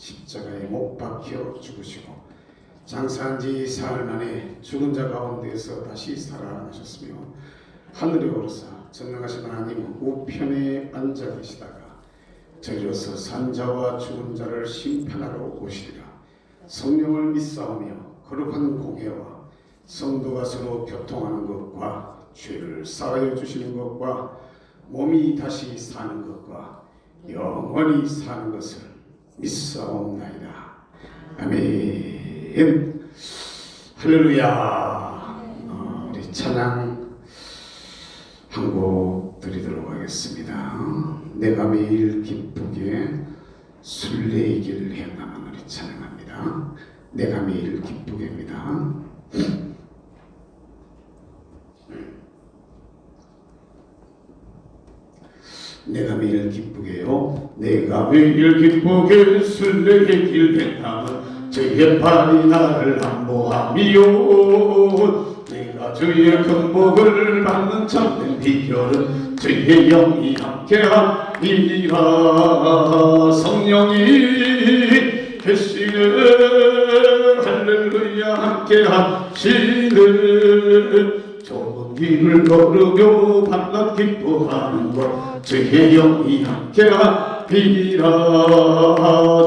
십자가에 못 박혀 죽으시고 장사한 지 사흘 만에 죽은 자 가운데에서 다시 살아나셨으며 하늘에 오르사 전능하신 하나님 우편에 앉아 계시다가 저리로서 산 자와 죽은 자를 심판하러 오시리라. 성령을 믿사오며 거룩한 공회와 성도가 서로 교통하는 것과 죄를 사하여 주시는 것과 몸이 다시 사는 것과 영원히 사는 것을 믿사옵나이다. 아멘. 할렐루야. 우리 찬양 한 곡 드리도록 하겠습니다. 내가 매일 기쁘게 순례의 행함을 우리 찬양합니다. 내가 매일 기쁘게입니다. 내가 매일 기쁘게요. 내가 매일 기쁘게 순례의 길 행함은 주의 팔이 나를 안보함이요. 내가 주의 큰 복을 받는 참된 비결은 주의 영이 함께함이라. 성령이 계시네. 할렐루야. 함께하시네. 좋은 길을 걸으며 밤낮 기뻐하는 것 주의 영이 함께하리라.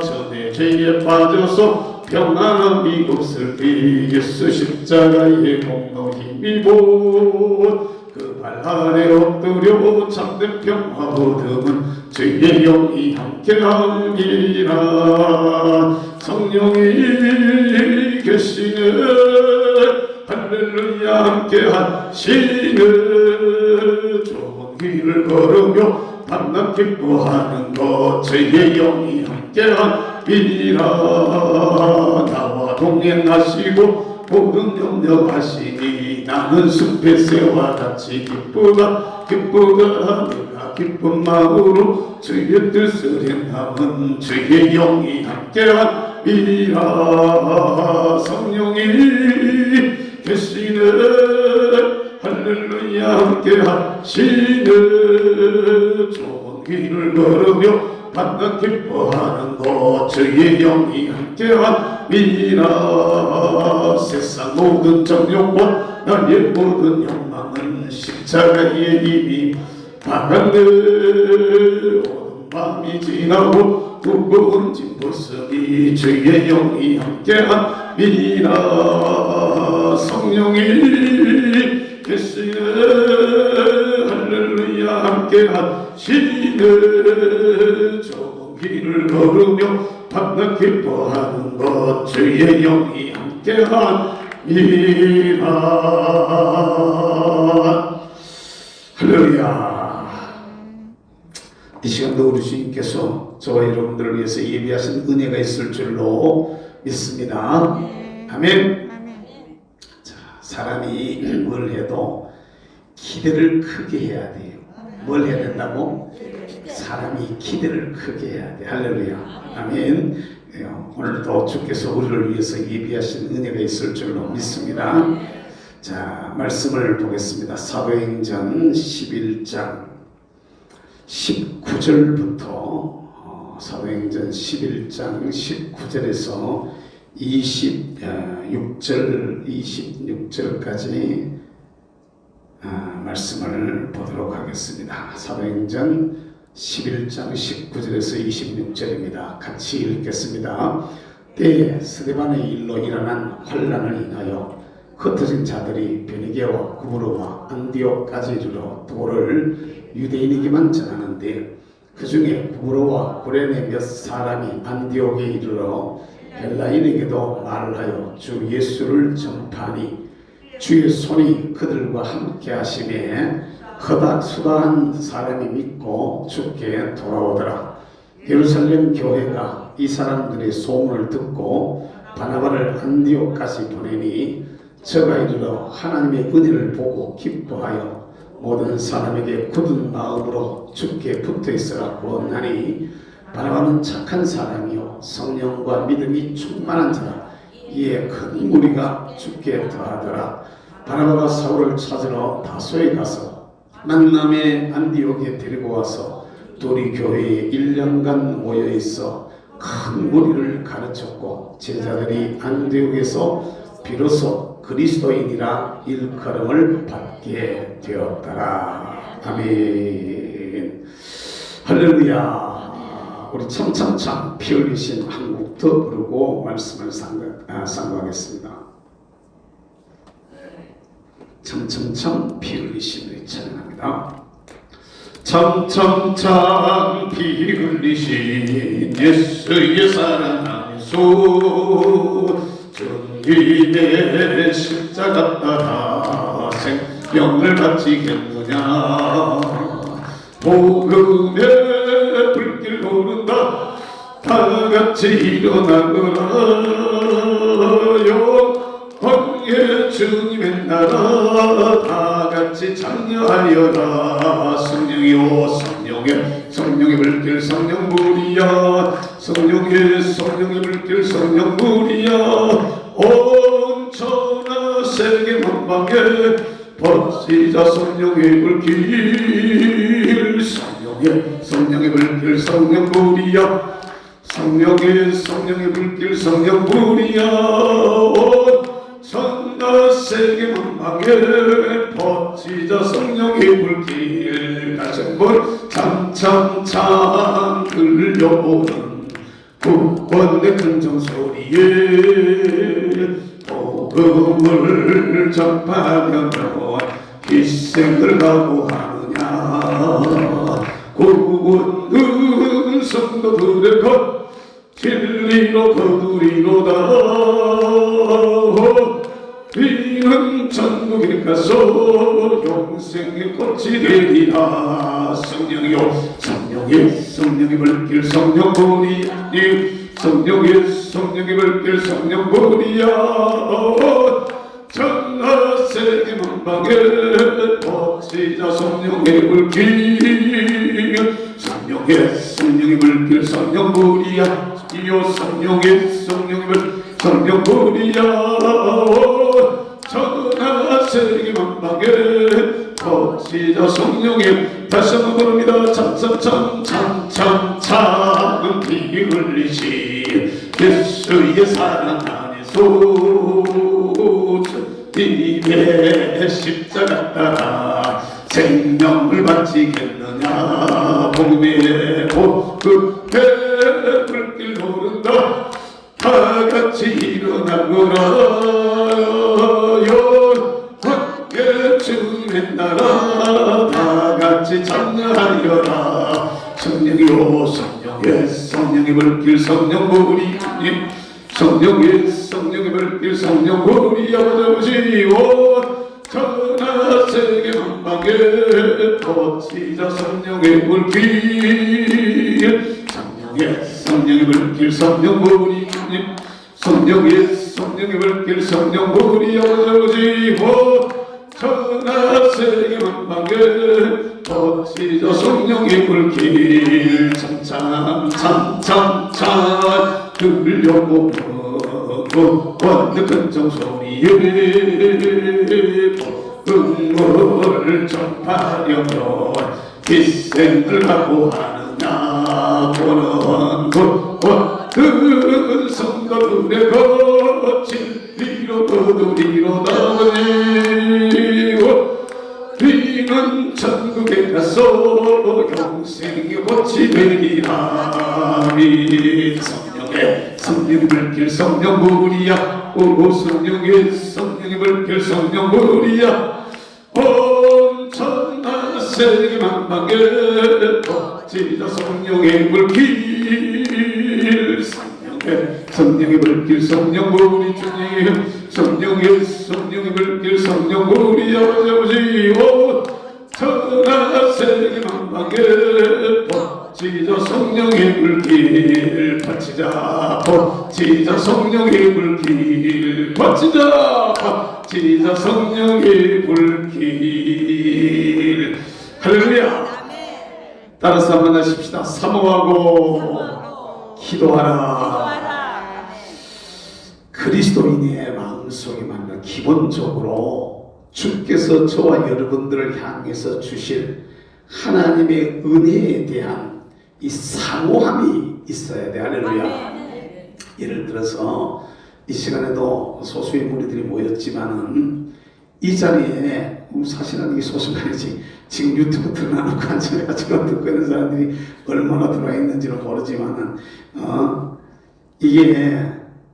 전에 죄에 빠져서 평안함이 없을 때 예수 십자가의 공로 힘입어 그 발 아래 엎드려 참된 평화 얻음은 주의 영이 함께하리라. 성령이 계시네. 할렐루야. 함께하시네. 좋은 길을 걸으며 밤낮 기뻐하는 것 주의 영이 함께하리라. 나와 동행하시고 모든 염려하시니 나는 숲의 새와 같이 기쁘다. 내가 기쁜 마음으로 주의 뜻을 행함은 주의 영이 함께하리라. 성령이 계시네. 할렐루야. 함께하시네. 좋은 길을 걸으며 밤낮 기뻐하는 것 주의 영이 함께하리라. 세상 모든 정욕과 나의 모든 욕망은 십자가의 힘이 박았네. 오는 밤이 지나고 무거운 짐 벗으니 주의 영이 함께하리라. 성령이 계시네. 할렐루야. 함께하시네. 좋은 길을 걸으며 밤낮 기뻐하는 것 주의 영이 함께하리라. 할렐루야. 이 시간도 우리 주님께서 저와 여러분들을 위해서 예비하신 은혜가 있을 줄로 믿습니다. 아멘. 자, 사람이 뭘 해도 기대를 크게 해야 돼요. 뭘 해야 된다고? 사람이 기대를 크게 해야 돼. 할렐루야. 아멘. 오늘도 주께서 우리를 위해서 예비하신 은혜가 있을 줄로 믿습니다. 자, 말씀을 보겠습니다. 사도행전 11장 19절부터 사도행전 11장 19절에서 26절까지 말씀을 보도록 하겠습니다. 사도행전 11장 19절에서 26절입니다. 같이 읽겠습니다. 때에 스데반의 일로 일어난 환난을 인하여 흩어진 자들이 베니게와 구브로와 안디옥까지 이르러 도를 유대인에게만 전하는데 그 중에 구브로와 구레네 몇 사람이 안디옥에 이르러 헬라인에게도 말하여 주 예수를 전파하니 주의 손이 그들과 함께 하심에 수다한 사람이 믿고 주께 돌아오더라. 예루살렘 교회가 이 사람들의 소문을 듣고 바나바를 안디옥까지 보내니 저가 이르러 하나님의 은혜를 보고 기뻐하여 모든 사람에게 굳은 마음으로 주께 붙어있으라 구원하니 바나바는 착한 사람이요 성령과 믿음이 충만한 자라. 이에 큰 무리가 주께 더하더라. 바나바가 사울을 찾으러 다소에 가서 만남의 안디옥에 데리고 와서 둘이 교회에 1년간 모여있어 큰 무리를 가르쳤고 제자들이 안디옥에서 비로소 그리스도인이라 일컬음을 받게 되었더라. 아멘. 할렐루야. 우리 참참참 피 흘리신 한국도 부르고 말씀을 상고하겠습니다. 참참참 피 흘리신 우리 찬양합니다. 참참참 피 흘리신 예수의 사랑 안에서 주님의 십자가 따라 생명을 바치겠느냐. 복음의 불길 오른다 다같이 일어나거라요. 황해 주님의 나라 다같이 참여하여라. 성령이요 성령의 불길 성령불이야. 성령의 불길 성령불이야. 온 천하 세계 만방에 퍼지자 성령의 불길. 성령의 불길 성령불이야. 성령의 불길 성령불이야. 온 천하 세계 만방에 퍼지자 성령의 불길. 다시 한번 참참참 들려오는 구원의 큰정소리에 복음을 전파하며 희생을 각오하느냐. 구원은 성도들의 것 진리로 거두리로다. 이는 천국에 가서 영생의 꽃이 되리라. 성령이요 성령의 불길 성령불이야. 성령의 불길 성령불이야. 천하 세계 만방에 퍼지자 성령의 불길. 성령의 불길 성령불이야. 성령의 불길 성령불이야. 천하 세계 만방에 퍼지자 성령의. 다시 한번 부릅니다. 참참참 피 흘리신 예수의 사랑 안에서 주님의 십자가 따라 생명을 바치겠느냐. 복음의 불길 오른다 다같이 일어나거라요. 함께 주님의 나라 다같이 참여하여라. 성령이요 성령의 불길 성령불이. 성령의 불길 성령불이. 아버지요 천하 세계 만방에 퍼지자 성령의 불길. 성령의 불길 성령불이. 성령의 불길 성령불이. 아버지요 천하 세계 만방에 퍼지자 성령의 불길. 참참참 들려오는 구원의 큰정소리에 복음을 전파하려면 희생을 각오하느냐. 보는 구원 성도들의 것 진리로 거두리로다. 우리는 천국에 가서 영생의 꽃이 되리라. 성령의 불길 성령불이야. 성령의 불길 성령불이야. 온 천하 세계 만방에 퍼지자 성령의 불길. 성령의 불길 성령불이. 주님 성령의 불길 성령불이야. 아버지요 천하 세계 만방에 퍼지자 성령의 불길. 퍼지자 성령의 불길. 퍼지자 성령의 불길. 할렐루야. 따라서 한번 하십시다. 사모하고 기도하라. 그리스도인의 마음속에 맞는 기본적으로 주께서 저와 여러분들을 향해서 주실 하나님의 은혜에 대한 이 사모함이 있어야 돼. 할렐루야. 예를 들어서 이 시간에도 소수의 무리들이 모였지만은 이 자리에 사실은 이게 소수가 아니지, 지금 유튜브 틀어놓고 앉아가지고 듣고 있는 사람들이 얼마나 들어와 있는지는 모르지만은 이게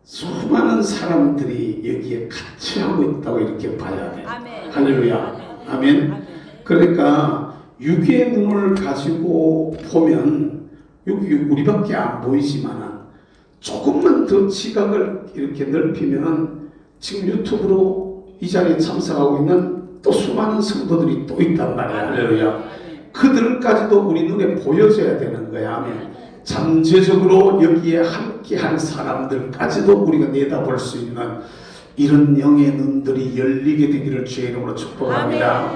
수많은 사람들이 여기에 같이 하고 있다고 이렇게 봐야 돼. 아멘. 할렐루야. 아멘. 그러니까 육의 눈을 가지고 보면 여기 우리밖에 안 보이지만은 조금만 더 지각을 이렇게 넓히면 지금 유튜브로 이 자리에 참석하고 있는 또 수많은 성도들이 또 있단 말이야. 할렐루야. 그들까지도 우리 눈에 보여져야 되는 거야. 아멘. 잠재적으로 여기에 함께한 사람들까지도 우리가 내다볼 수 있는 이런 영의 눈들이 열리게 되기를 주의 이름으로 축복합니다.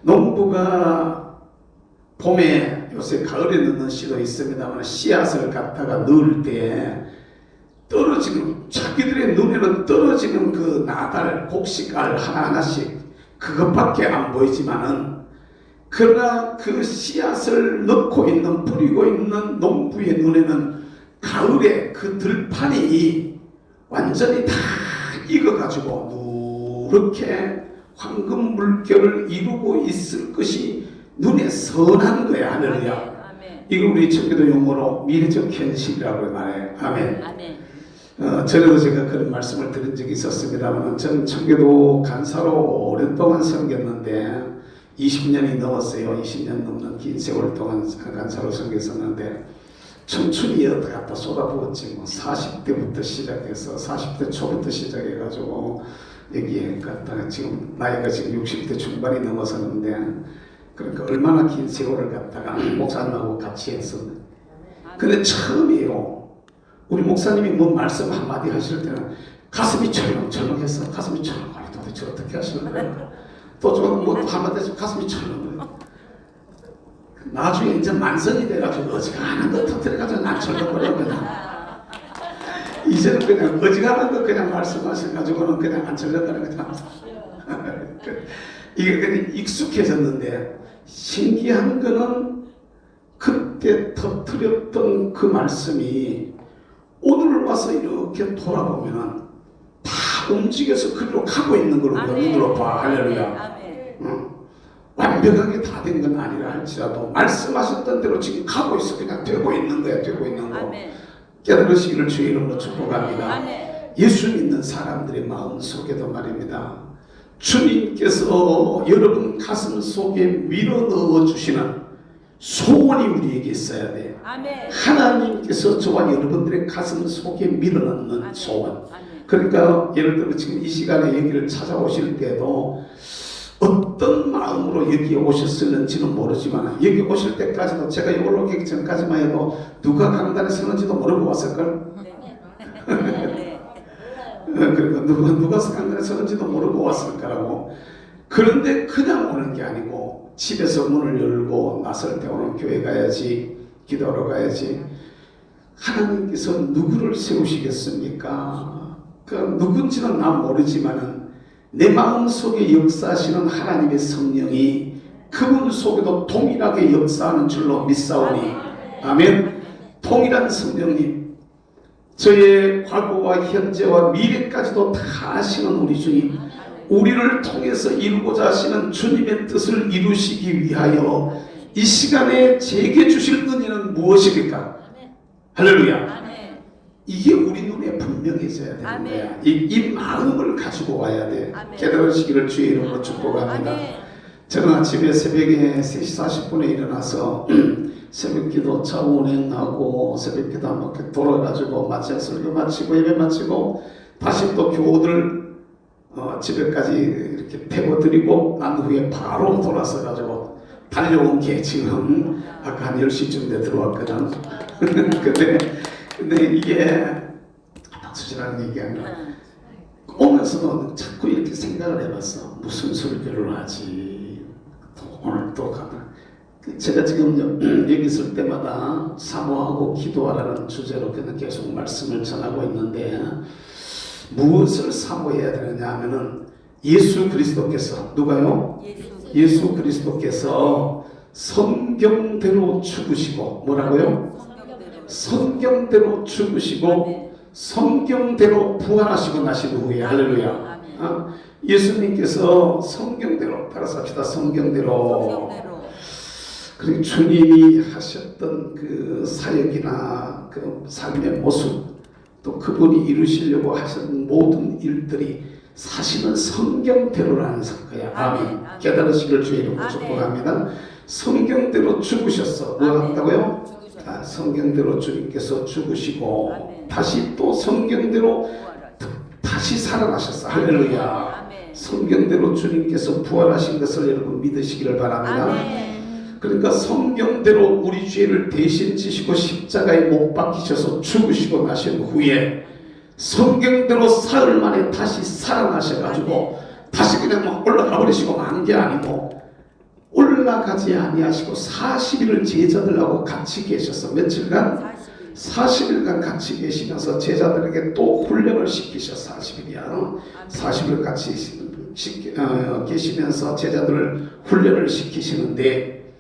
농부가 봄에, 요새 가을에 넣는 씨도 있습니다만 씨앗을 갖다가 넣을 때 떨어지는, 자기들의 눈에는 떨어지는 그 나달, 곡식알 하나하나씩 그것밖에 안 보이지만은, 그러나 그 씨앗을 넣고 있는, 뿌리고 있는 농부의 눈에는 가을에 그 들판이 완전히 다 익어가지고 누렇게 황금 물결을 이루고 있을 것이 눈에 선한 거야. 할렐루야. 이걸 우리 청교도 용어로 미래적 현실이라고 말해. 아멘. 전에도 제가 그런 말씀을 드린 적이 있었습니다만, 저는 청교도 간사로 오랫동안 섬겼는데 20년이 넘었어요. 20년 넘는 긴 세월 동안 간사로 섬겼었는데 청춘이 어디 갖다 쏟아부었지. 뭐 40대부터 시작해서 40대 초부터 시작해가지고 여기에 갖다가 지금 나이가 지금 60대 중반이 넘어서는데, 그러니까 얼마나 긴 세월을 갖다가 목사님하고 같이 했었는데, 근데 처음이에요. 우리 목사님이 뭐 말씀 한마디 하실 때는 가슴이 철렁철렁해서, 가슴이 철렁, 아니 도대체 어떻게 하시는 거야? 또 좀 뭐 한마디 해서 가슴이 철렁. 나중에 이제 만성이 돼가지고 어지간한 거 터뜨려가지고 난 철렁거려 그냥. 이제는 그냥 어지간한 거 그냥 말씀하셔가지고는 그냥 안 철렁거려 그냥. 이게 그냥 익숙해졌는데, 신기한 거는 그때 터뜨렸던 그 말씀이 오늘 와서 이렇게 돌아보면은 다 움직여서 그리로 가고 있는 걸 우리가 눈으로 봐. 할렐루야. 완벽하게 다 된 건 아니라 할지라도 말씀하셨던 대로 지금 가고 있어. 그냥 되고 있는 거야. 되고 있는 거. 깨달으시기를 주의 이름으로 축복합니다. 예수 믿는 사람들의 마음 속에도 말입니다, 주님께서 여러분 가슴 속에 밀어 넣어 주시는 소원이 우리에게 있어야 돼. 하나님께서 저와 여러분들의 가슴 속에 밀어 넣는 소원. 그러니까 예를 들어 지금 이 시간에 여기를 찾아오실 때도 어떤 마음으로 여기에 오셨을는지는 모르지만, 여기 오실 때까지도 제가 이걸 오기 전까지만 해도 누가 강단에 서는지도 모르고 왔을걸. 그러니까 누가 강단에 서는지도 모르고 왔을 거라고. 그런데 그냥 오는 게 아니고 집에서 문을 열고 나설 때 오늘 교회 가야지, 기도하러 가야지. 하나님께서 누구를 세우시겠습니까? 그 누군지는 난 모르지만은 내 마음속에 역사하시는 하나님의 성령이 그분 속에도 동일하게 역사하는 줄로 믿사오니. 아멘. 동일한 성령님, 저의 과거와 현재와 미래까지도 다 아시는 우리 주님, 우리를 통해서 이루고자 하시는 주님의 뜻을 이루시기 위하여 이 시간에 제게 주실 은혜는 무엇입니까? 할렐루야. 이게 우리 눈에 분명해져야 되는 거야. 이 마음을 가지고 와야 돼. 깨달으시기를 주의 이름으로 축복합니다. 저는 아침에 새벽에 3시 40분에 일어나서 새벽기도 차 운행하고 새벽기도 한번 돌아가지고 마치 설교 마치고 예배 마치고 다시 또 교우들 집에까지 이렇게 태워드리고 난 후에 바로 돌아서 가지고 달려온 게 지금 아까 한 10시쯤 돼 들어왔거든. 근데 이게 박수지라는 얘기 아니라 오면서도 자꾸 이렇게 생각을 해봤어. 무슨 설교를 하지? 오늘 또 가나? 제가 지금 여기 있을 때마다 사모하고 기도하라는 주제로 그냥 계속 말씀을 전하고 있는데, 무엇을 사모해야 되느냐 하면은 예수 그리스도께서, 누가요? 예수 그리스도께서 성경대로 죽으시고, 뭐라고요? 성경대로 죽으시고 성경대로 부활하시고 나신 후에 할렐루야. 예수님께서 성경대로 따라서 합시다. 성경대로. 그리고 주님이 하셨던 그 사역이나 그 삶의 모습 또 그분이 이루시려고 하셨던 모든 일들이 사실은 성경대로라는 거야. 아멘. 깨달으시길 주의 이름으로 축복합니다. 성경대로 죽으셨어. 뭐 한다고요? 성경대로 주님께서 죽으시고 아멘. 다시 또 성경대로 다시 살아나셨어. 할렐루야. 성경대로 주님께서 부활하신 것을 여러분 믿으시기를 바랍니다. 아멘. 그러니까 성경대로 우리 죄를 대신 지시고 십자가에 못 박히셔서 죽으시고 나신 후에 성경대로 사흘 만에 다시 살아나셔가지고 다시 그냥 막 올라가 버리시고 만 게 아니고 올라가지 아니하시고 40일을 제자들하고 같이 계셔서 며칠간 40일간 같이 계시면서 제자들에게 또 훈련을 시키셔. 40일이야. 40일 같이 계시면서 제자들을 훈련을 시키시는데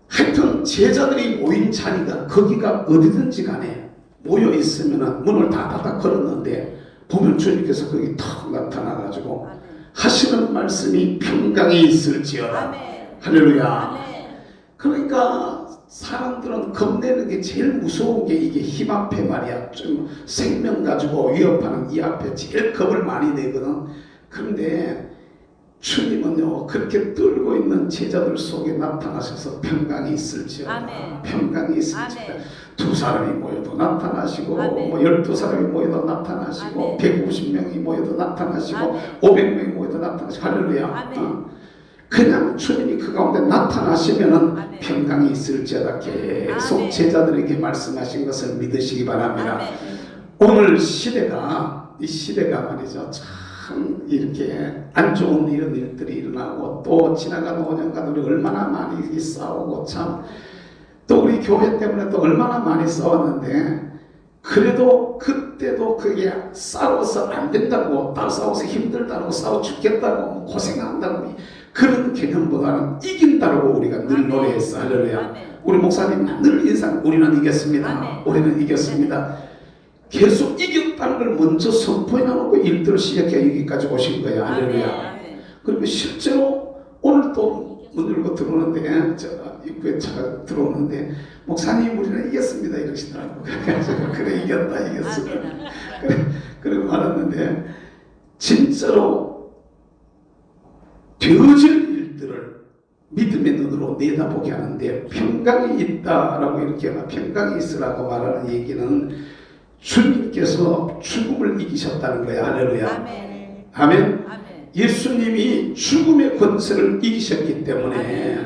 하여튼 제자들이 모인 자리가 거기가 어디든지 간에 모여 있으면 문을 다 닫아 걸었는데 보면 주님께서 거기 탁 나타나가지고 하시는 말씀이 평강에 있을지어다. 할렐루야. 그러니까 사람들은 겁내는 게 제일 무서운 게 이게 힘 앞에 말이야. 좀 생명 가지고 위협하는 이 앞에 제일 겁을 많이 내거든. 그런데 주님은요 그렇게 떨고 있는 제자들 속에 나타나셔서 평강이 있을지어다. 평강이 있을지어다. 2사람이 모여도 나타나시고 뭐 12사람이 모여도 나타나시고 150명이 모여도 나타나시고 500명이 모여도 나타나시고 할렐루야. 그냥 주님이 그 가운데 나타나시면은 평강이 있을지어다 계속 제자들에게 말씀하신 것을 믿으시기 바랍니다. 오늘 시대가 이 시대가 말이죠 참 이렇게 안 좋은 이런 일들이 일어나고 또 지나간 5년간 우리 얼마나 많이 싸우고 참 또 우리 교회 때문에 또 얼마나 많이 싸웠는데 그래도 그때도 그게 싸워서 안 된다고 딱 싸워서 힘들다고 싸워 죽겠다고 고생한다고 그런 개념보다는 이긴다고 우리가 늘 노래했어. 할렐루야. 우리 목사님 늘 인상 우리는 이겼습니다. 우리는 이겼습니다. 계속 이겼다는 걸 먼저 선포해 놓고 일들을 시작해 여기까지 오신 거야. 할렐루야. 그리고 실제로 오늘 또 문 열고 들어오는데 제가 입구에 차가 들어오는데 목사님 우리는 이겼습니다 이러시더라고. 그래가지고 그래 이겼어. 그래 말았는데 진짜로 되어질 일들을 믿음의 눈으로 내다보게 하는데 평강이 있다라고 이렇게 평강이 있으라고 말하는 얘기는 주님께서 죽음을 이기셨다는 거야. 할렐루야. 아멘. 아멘. 예수님이 죽음의 권세를 이기셨기 때문에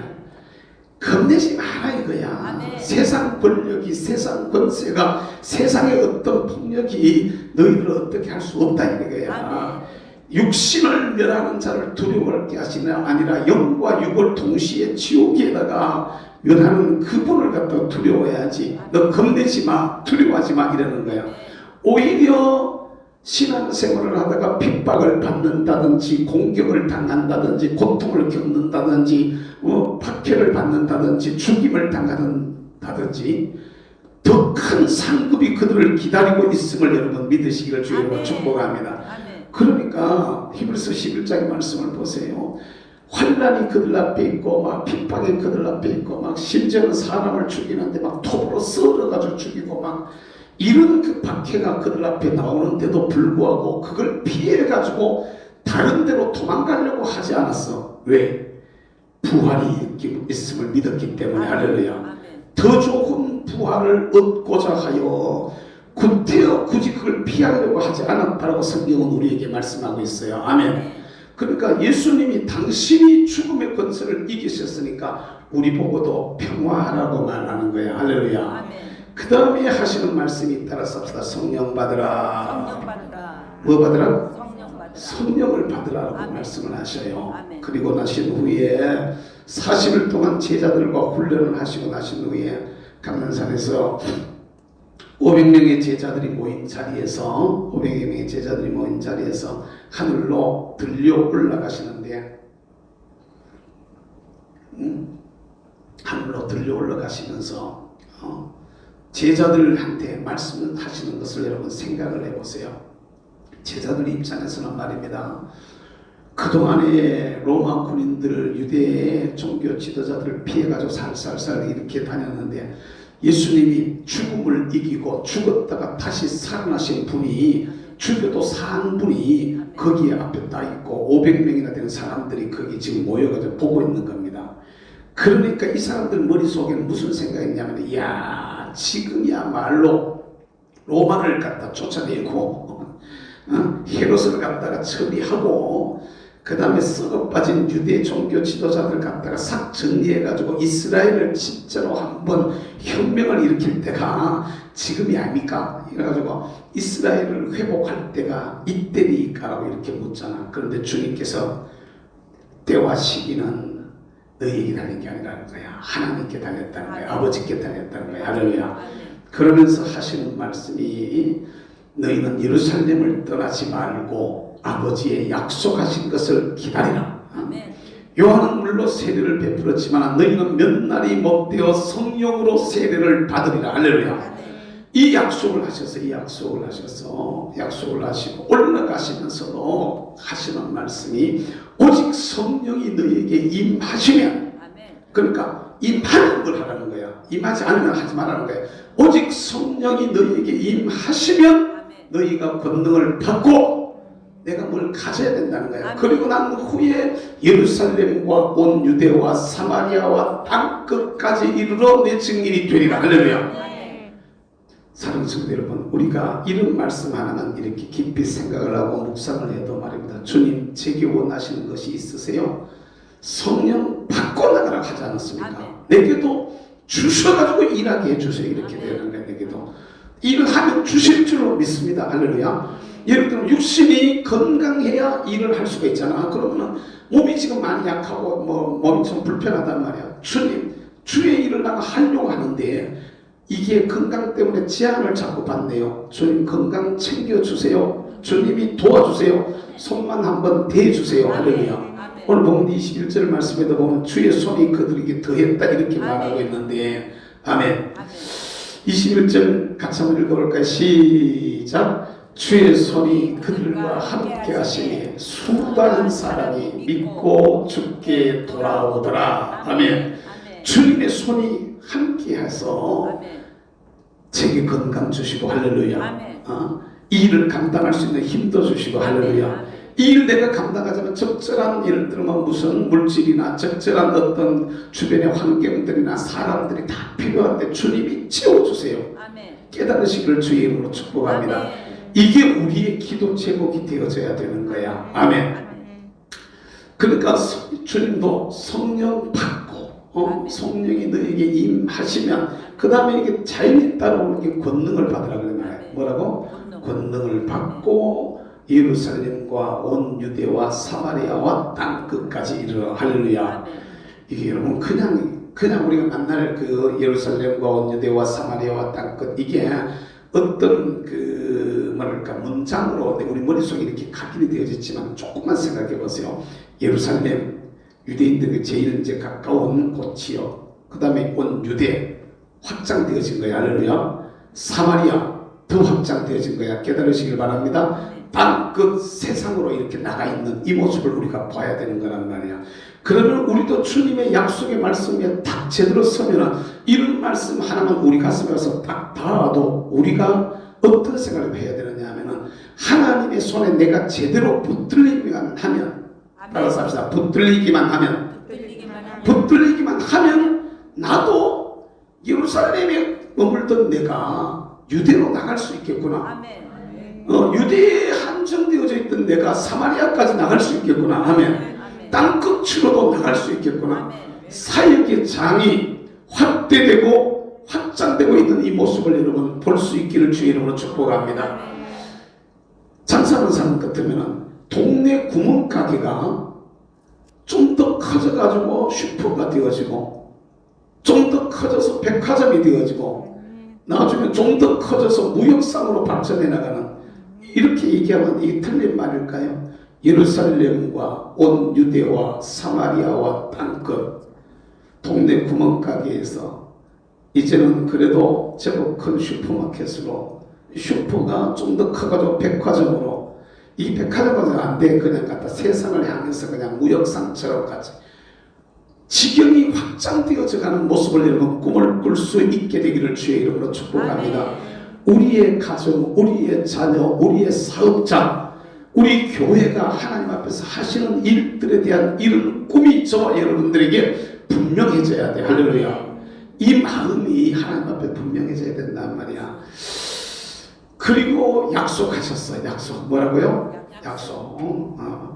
겁내지 마라 이거야. 아멘. 세상 권력이 세상 권세가 세상의 어떤 폭력이 너희들을 어떻게 할 수 없다 이거야. 아멘. 육신을 멸하는 자를 두려워하게 하시나 아니라 영과 육을 동시에 지옥에다가 멸하는 그분을 갖다 두려워해야지. 너 겁내지 마 두려워하지 마 이러는 거야. 오히려 신앙생활을 하다가 핍박을 받는다든지 공격을 당한다든지 고통을 겪는다든지 박해를 받는다든지 죽임을 당한다든지 더 큰 상급이 그들을 기다리고 있음을 여러분 믿으시기를 주님으로 축복합니다. 그러니까 히브리서 11장의 말씀을 보세요. 환난이 그들 앞에 있고 막 핍박이 그들 앞에 있고 막 심지어는 사람을 죽이는데 막 톱으로 썰어가지고 죽이고 막 이런 그 박해가 그들 앞에 나오는데도 불구하고 그걸 피해가지고 다른 데로 도망가려고 하지 않았어. 왜? 부활이 있음을 믿었기 때문에. 할렐루야. 더 좋은 부활을 얻고자 하여 구태여 굳이 그걸 피하려고 하지 않았다라고 성경은 우리에게 말씀하고 있어요. 아멘. 그러니까 예수님이 당신이 죽음의 권세를 이기셨으니까 우리 보고도 평화하라고 말하는 거야. 할렐루야. 아멘. 그 다음에 하시는 말씀이 따라서 합시다. 성령 받으라. 성령 받으라. 뭐 받으라? 성령 받으라. 성령을 받으라고 아멘. 말씀을 하셔요. 아멘. 그리고 나신 후에 40일 동안 제자들과 훈련을 하시고 나신 후에 감난산에서 500명의 제자들이 모인 자리에서 하늘로 들려 올라가시는데 하늘로 들려 올라가시면서 제자들한테 말씀하시는 것을 여러분 생각을 해보세요. 제자들 입장에서는 말입니다. 그동안에 로마 군인들, 유대의 종교 지도자들을 피해가지고 살살살 이렇게 다녔는데 예수님이 죽음을 이기고 죽었다가 다시 살아나신 분이, 죽여도 산 분이 거기에 앞에 딱 있고 500명이나 되는 사람들이 거기 지금 모여가지고 보고 있는 겁니다. 그러니까 이 사람들 머릿속에는 무슨 생각이 있냐면, 이야, 지금이야말로 로마를 갖다 쫓아내고 헤롯을 갖다가 처리하고 그 다음에 썩어 빠진 유대 종교 지도자들 갖다가 싹 정리해가지고 이스라엘을 진짜로 한번 혁명을 일으킬 때가 지금이 아닙니까? 이래가지고 이스라엘을 회복할 때가 이때니까라고 이렇게 묻잖아. 그런데 주님께서 때와 시기는 너희에게 달린 게 아니라는 거야. 하나님께 달렸다는 거야. 아버지께 달렸다는 거야. 할렐루야. 그러면서 하시는 말씀이, 너희는 예루살렘을 떠나지 말고 아버지의 약속하신 것을 기다리라. 요한은 물론 세례를 베풀었지만 너희는 몇 날이 못되어 성령으로 세례를 받으리라. 할렐루야. 이 약속을 하셔서 약속을 하시고 올라가시면서도 하시는 말씀이, 오직 성령이 너희에게 임하시면, 그러니까 임하는 걸 하라는 거야. 임하지 않으면 하지 말라는 거야. 오직 성령이 너희에게 임하시면 너희가 권능을 받고 내가 뭘 가져야 된다는 거야. 그리고 난 후에 예루살렘과 온 유대와 사마리아와 땅끝까지 이르러 내 증인이 되리라. 할렐루야. 사랑하는 성도 여러분, 우리가 이런 말씀 하나만 이렇게 깊이 생각을 하고 묵상을 해도 말입니다. 주님, 제게 원하시는 것이 있으세요? 성령 받고 나가라 하지 않았습니까? 내게도 주셔가지고 일하게 해주세요. 이렇게 되는 거예요. 내게도 일을 하면 주실 줄로 믿습니다. 할렐루야. 예를 들면 육신이 건강해야 일을 할 수가 있잖아. 그러면은 몸이 지금 많이 약하고 몸이 좀 불편하단 말이야. 주님, 주의 일을 나가 하려고 하는데 이게 건강 때문에 제한을 자꾸 받네요. 주님, 건강 챙겨주세요. 주님이 도와주세요. 손만 한번 대주세요. 할렐루야. 오늘 보면 21절 말씀에도 보면 주의 손이 그들에게 더했다 이렇게 말하고 있는데, 아멘. 21절 같이 한번 읽어볼까요? 시작. 주의 손이 그들과 함께 하시니 수많은 사람이 믿고 주께 돌아오더라. 아멘. 주님의 손이 함께 해서 제게 건강 주시고, 할렐루야. 이 일을 감당할 수 있는 힘도 주시고, 할렐루야. 이 일 내가 감당하자면 적절한, 예를 들면 무슨 물질이나 적절한 어떤 주변의 환경들이나 사람들이 다 필요한데 주님이 채워주세요. 깨달으시기를 주의 이름으로 축복합니다. 이게 우리의 기도 제목이 되어져야 되는 거야. 아멘. 그러니까 주님도 성령 받고 성령이 너에게 임하시면 그 다음에 이게 자연히 따라오는 게 권능을 받으라 그러는 거야. 뭐라고? 권능을 받고 예루살렘과 온 유대와 사마리아와 땅끝까지 이르러. 할렐루야. 이게 여러분 그냥 우리가 만날 그 예루살렘과 온 유대와 사마리아와 땅끝, 이게 어떤 뭐랄까 문장으로 우리 머릿속에 이렇게 각인이 되어졌지만 조금만 생각해 보세요. 예루살렘, 유대인들이 제일 이제 가까운 곳이요. 그 다음에 온 유대 확장되어진 거야. 할렐루야. 사마리아 더 확장되어진 거야. 깨달으시길 바랍니다. 땅끝 세상으로 이렇게 나가 있는 이 모습을 우리가 봐야 되는 거란 말이야. 그러면 우리도 주님의 약속의 말씀에 딱 제대로 서면은 이런 말씀 하나만 우리 가슴에 와서 딱 닿아도 우리가 어떤 생각을 해야 되느냐 하면은, 하나님의 손에 내가 제대로 붙들리기만 하면, 따라서 합시다. 붙들리기만 하면 나도 예루살렘에 머물던 내가 유대로 나갈 수 있겠구나. 유대에 한정되어져 있던 내가 사마리아까지 나갈 수 있겠구나. 아멘. 땅끝으로도 나갈 수 있겠구나. 사역의 장이 확대되고 확장되고 있는 이 모습을 여러분 볼 수 있기를 주의 이름으로 축복합니다. 장사하는 사람 같으면 동네 구멍가게가 좀 더 커져가지고 슈퍼가 되어지고, 좀 더 커져서 백화점이 되어지고, 나중에 좀 더 커져서 무역상으로 발전해 나가는, 이렇게 얘기하면 이게 틀린 말일까요? 예루살렘과 온 유대와 사마리아와 땅끝 동네 구멍가게에서 이제는 그래도 제법 큰 슈퍼마켓으로 슈퍼가 좀 더 커가지고 백화점으로 이 백화점은 안 돼. 그냥 갖다 세상을 향해서 그냥 무역상처럼 같이 지경이 확장되어져 가는 모습을 여러분 꿈을 꿀 수 있게 되기를 주의 이름으로 축복합니다. 우리의 가정, 우리의 자녀, 우리의 사업자, 우리 교회가 하나님 앞에서 하시는 일들에 대한 이런 꿈이 저와 여러분들에게 분명해져야 돼. 할렐루야. 이 마음이 하나님 앞에 분명해져야 된단 말이야. 그리고 약속하셨어요. 약속. 뭐라고요? 약속.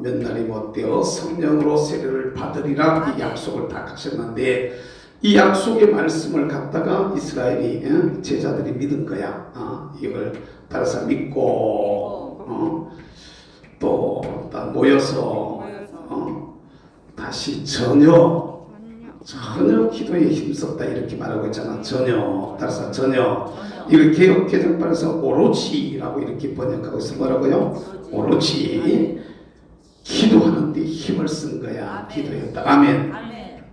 몇 날이 못되어 성령으로 세례를 받으리라 이 약속을 다 하셨는데 이 약속의 말씀을 갖다가 이스라엘이 제자들이 믿은 거야. 이걸 따라서 믿고 또 모여서 다시 전혀 기도에 힘썼다 이렇게 말하고 있잖아. 전혀. 따라서 전혀. 이걸 개혁 개정판에서 오로지라고 이렇게 번역하고 있어. 뭐라고요? 오로지 기도하는데 힘을 쓴 거야. 기도였다. 아멘.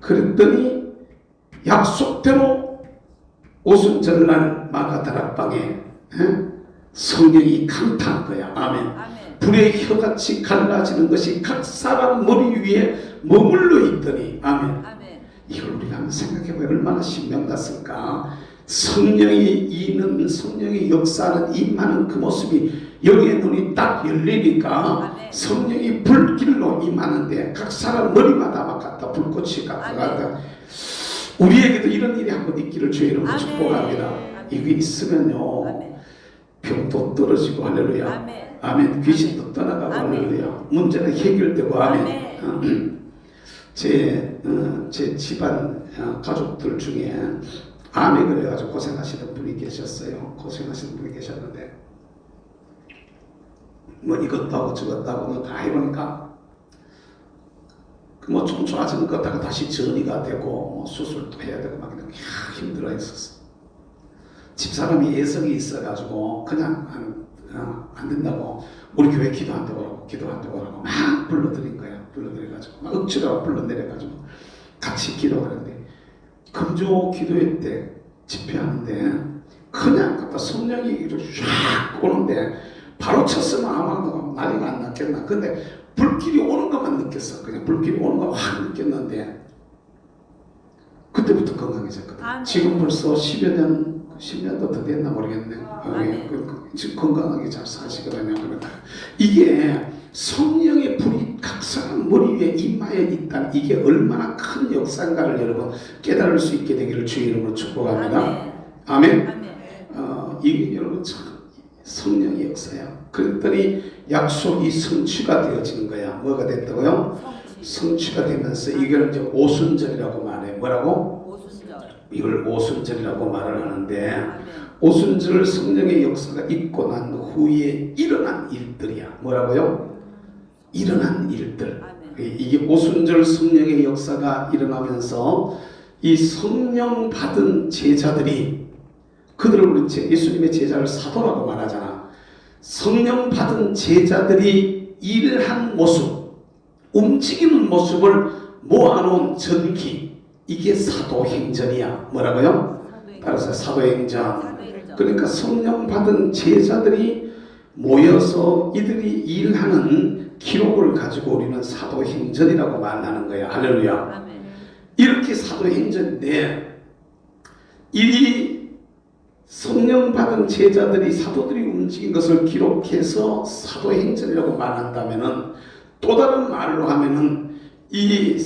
그랬더니 약속대로 오순절날 마가다락방에 성령이 강타한 거야. 아멘. 불의 혀같이 갈라지는 것이 각 사람 머리 위에 머물러 있더니 아멘. 이걸 우리가 한번 생각해보면 얼마나 신명났을까. 성령의 역사는 임하는 그 모습이 영의 눈이 딱 열리니까 성령이 불길로 임하는데 각 사람 머리마다 막 갖다 불꽃이 갖다 우리에게도 이런 일이 한번 있기를 주의 이름으로 축복합니다. 이게 있으면요 병도 떨어지고 할렐루야. 아멘. 귀신도 떠나가고 할렐루야. 문제는 해결되고 아멘. 제 집안 가족들 중에 암에 걸려가지고 고생하시는 분이 계셨어요. 고생하시는 분이 계셨는데 뭐 이것도 하고 저것도 하고 다 해보니까 뭐 좀 좋아지는 것 같다가 다시 전이가 되고 뭐 수술도 해야 되고 막 이렇게 힘들어 했었어. 집사람이 예성이 있어가지고 그냥 안 된다고 우리 교회 기도한다고 하라고 막 불러들인 거야. 불러들여가지고 막 억지로 불러내려가지고 같이 기도하는데 금조 기도회 때 집회하는데 그냥 갖다 성령이 이렇게 쫙 오는데 바로 쳤으면 아마도 난리가 안 났겠나. 근데 불길이 오는 것만 느꼈어. 그냥 불길이 오는 거 확 느꼈는데 그때부터 건강해졌거든. 지금 벌써 10년도 더 됐나 모르겠네. 지금 건강하게 잘 사시거든요. 그러니까 이게 성령의 불이 각 사람 머리 위에 임하여 있다는 이게 얼마나 큰 역사인가를 여러분 깨달을 수 있게 되기를 주의 이름으로 축복합니다. 아멘. 이게 여러분 참 성령의 역사야. 그랬더니 약속이 성취가 되어지는 거야. 뭐가 됐다고요? 성취가 되면서 이걸 이제 오순절이라고 말해. 뭐라고? 이걸 오순절이라고 말을 하는데 오순절 성령의 역사가 있고 난 후에 일어난 일들이야. 뭐라고요? 일어난 일들. 이게 오순절 성령의 역사가 일어나면서 이 성령 받은 제자들이 그들을 우리 예수님의 제자를 사도라고 말하잖아. 성령 받은 제자들이 일한 모습, 움직이는 모습을 모아놓은 전기, 이게 사도행전이야. 뭐라고요? 따라서 사도행전. 그러니까 성령 받은 제자들이 모여서 이들이 일하는 기록을 가지고 우리는 사도행전이라고 말하는 거야. 할렐루야. 이렇게 사도행전인데 이 성령 받은 제자들이 사도들이 움직인 것을 기록해서 사도행전이라고 말한다면은 또 다른 말로 하면은 이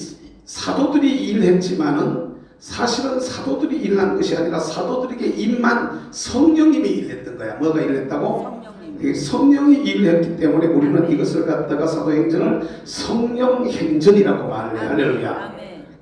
사도들이 일했지만은 사실은 사도들이 일한 것이 아니라 사도들에게 임한 성령님이 일했던 거야. 뭐가 일했다고? 성령이 일했기 때문에 우리는 이것을 갖다가 사도행전을 성령행전이라고 말을 해. 할렐루야.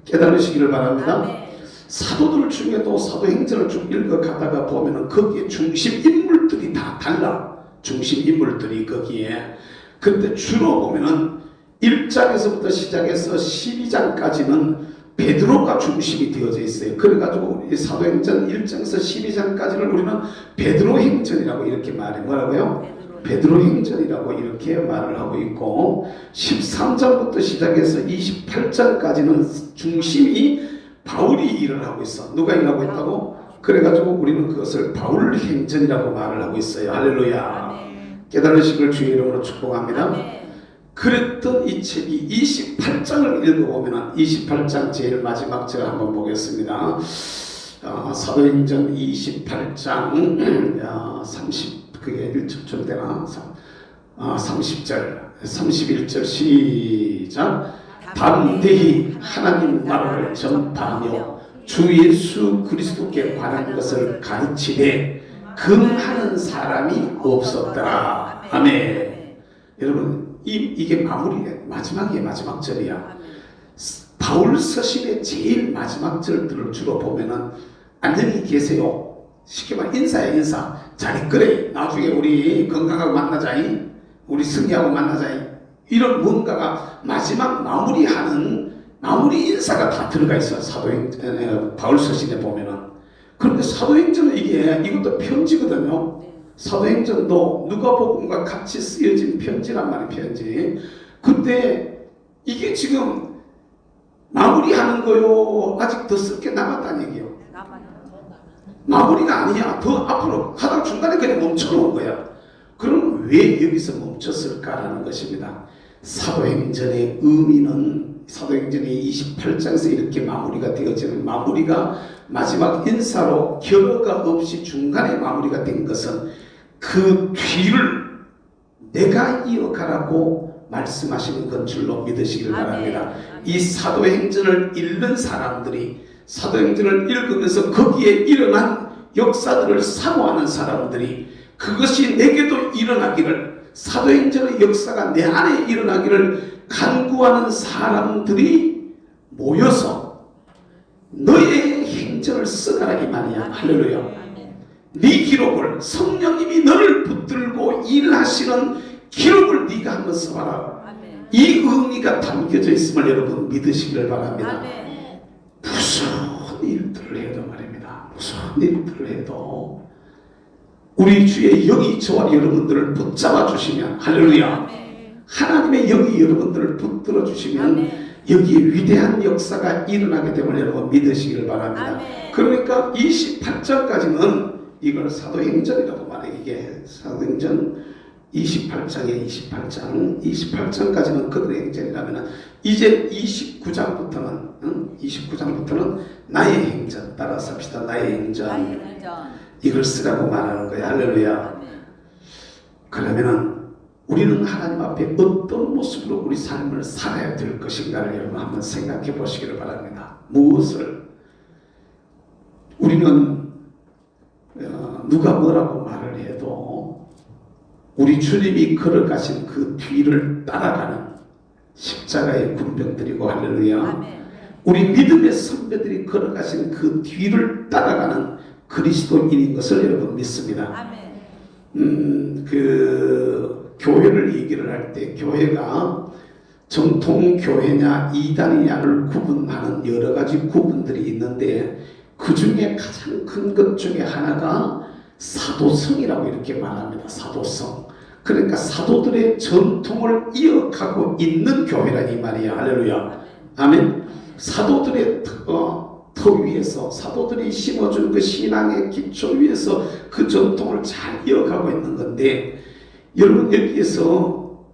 깨달으시기를 바랍니다. 사도들 중에도 사도행전을 쭉 읽어가다가 보면은 거기에 중심 인물들이 다 달라. 중심 인물들이 거기에. 근데 주로 보면은 1장에서부터 시작해서 12장까지는 베드로가 중심이 되어져 있어요. 그래가지고 이 사도행전 1장에서 12장까지를 우리는 베드로 행전이라고 이렇게 말해. 뭐라고요? 베드로 행전이라고 이렇게 말을 하고 있고 13장부터 시작해서 28장까지는 중심이 바울이 일을 하고 있어. 누가 일하고 있다고? 그래가지고 우리는 그것을 바울 행전이라고 말을 하고 있어요. 할렐루야. 아멘. 깨달으시길 주의 이름으로 축복합니다. 아멘. 그랬던 이 책이 28장을 읽어보면 28장 제일 마지막 절 한번 보겠습니다. 사도행전 28장 30 그게 1절쯤 되나? 30절 31절 시작. 담대히 하나님 나라를 전파하며 주 예수 그리스도께 관한 것을 가르치되 금하는 사람이 없었더라. 아멘. 여러분 이게 마무리에 마지막이에요. 마지막 절이야. 바울 서신의 제일 마지막 절들을 주로 보면은 안녕히 계세요. 쉽게 말해 인사야 인사. 잘 그래. 나중에 우리 건강하고 만나자이. 우리 승리하고 만나자이. 이런 뭔가가 마지막 마무리하는 마무리 인사가 다 들어가 있어요. 바울 서신에 보면은. 그런데 사도행전은 이것도 편지거든요. 사도행전도 누가복음과 같이 쓰여진 편지란 말이에요. 편지. 근데 이게 지금 마무리하는 거요. 아직 더 쓸 게 남았다는 얘기예요. 마무리가 아니야. 더 앞으로 하다가 중간에 그냥 멈춰놓은 거야. 그럼 왜 여기서 멈췄을까라는 것입니다. 사도행전의 의미는 사도행전의 28장에서 이렇게 마무리가 되어지는 마무리가 마지막 인사로 결어가 없이 중간에 마무리가 된 것은 그 뒤를 내가 이어가라고 말씀하시는 건 줄로 믿으시길 바랍니다. 이 사도행전을 읽는 사람들이 사도행전을 읽으면서 거기에 일어난 역사들을 사모하는 사람들이 그것이 내게도 일어나기를 사도행전의 역사가 내 안에 일어나기를 간구하는 사람들이 모여서 너의 행전을 써가라 이 말이야. 할렐루야. 네 기록을 성령님이 너를 붙들고 일하시는 기록을 네가 한번 써봐라. 이 의미가 담겨져 있음을 여러분 믿으시기를 바랍니다. 무슨 일들을 해도 말입니다. 무슨 일들을 해도 우리 주의 영이 저와 여러분들을 붙잡아 주시면 할렐루야. 하나님의 영이 여러분들을 붙들어 주시면 여기에 위대한 역사가 일어나게 됨을 여러분 믿으시기를 바랍니다. 그러니까 28장까지는 이걸 사도행전이라고 말해. 이게 사도행전 28장에 28장까지는 그들의 행전이라면 이제 29장부터는 나의 행전 따라서 합시다. 나의 행전 이걸 쓰라고 말하는 거야. 할렐루야. 그러면은 우리는 하나님 앞에 어떤 모습으로 우리 삶을 살아야 될 것인가를 여러분 한번 생각해 보시기를 바랍니다. 무엇을 우리는 누가 뭐라고 말을 해도 우리 주님이 걸어가신 그 뒤를 따라가는 십자가의 군병들이고 할렐루야. 우리 믿음의 선배들이 걸어가신 그 뒤를 따라가는 그리스도인인 것을 여러분 믿습니다. 그 교회를 얘기를 할 때 교회가 정통 교회냐 이단이냐를 구분하는 여러 가지 구분들이 있는데 그 중에 가장 큰 것 중에 하나가 사도성이라고 이렇게 말합니다. 사도성. 그러니까 사도들의 전통을 이어가고 있는 교회라 이 말이야. 할렐루야. 아멘. 사도들의 터 위에서 사도들이 심어준 그 신앙의 기초 위에서 그 전통을 잘 이어가고 있는 건데 여러분 여기에서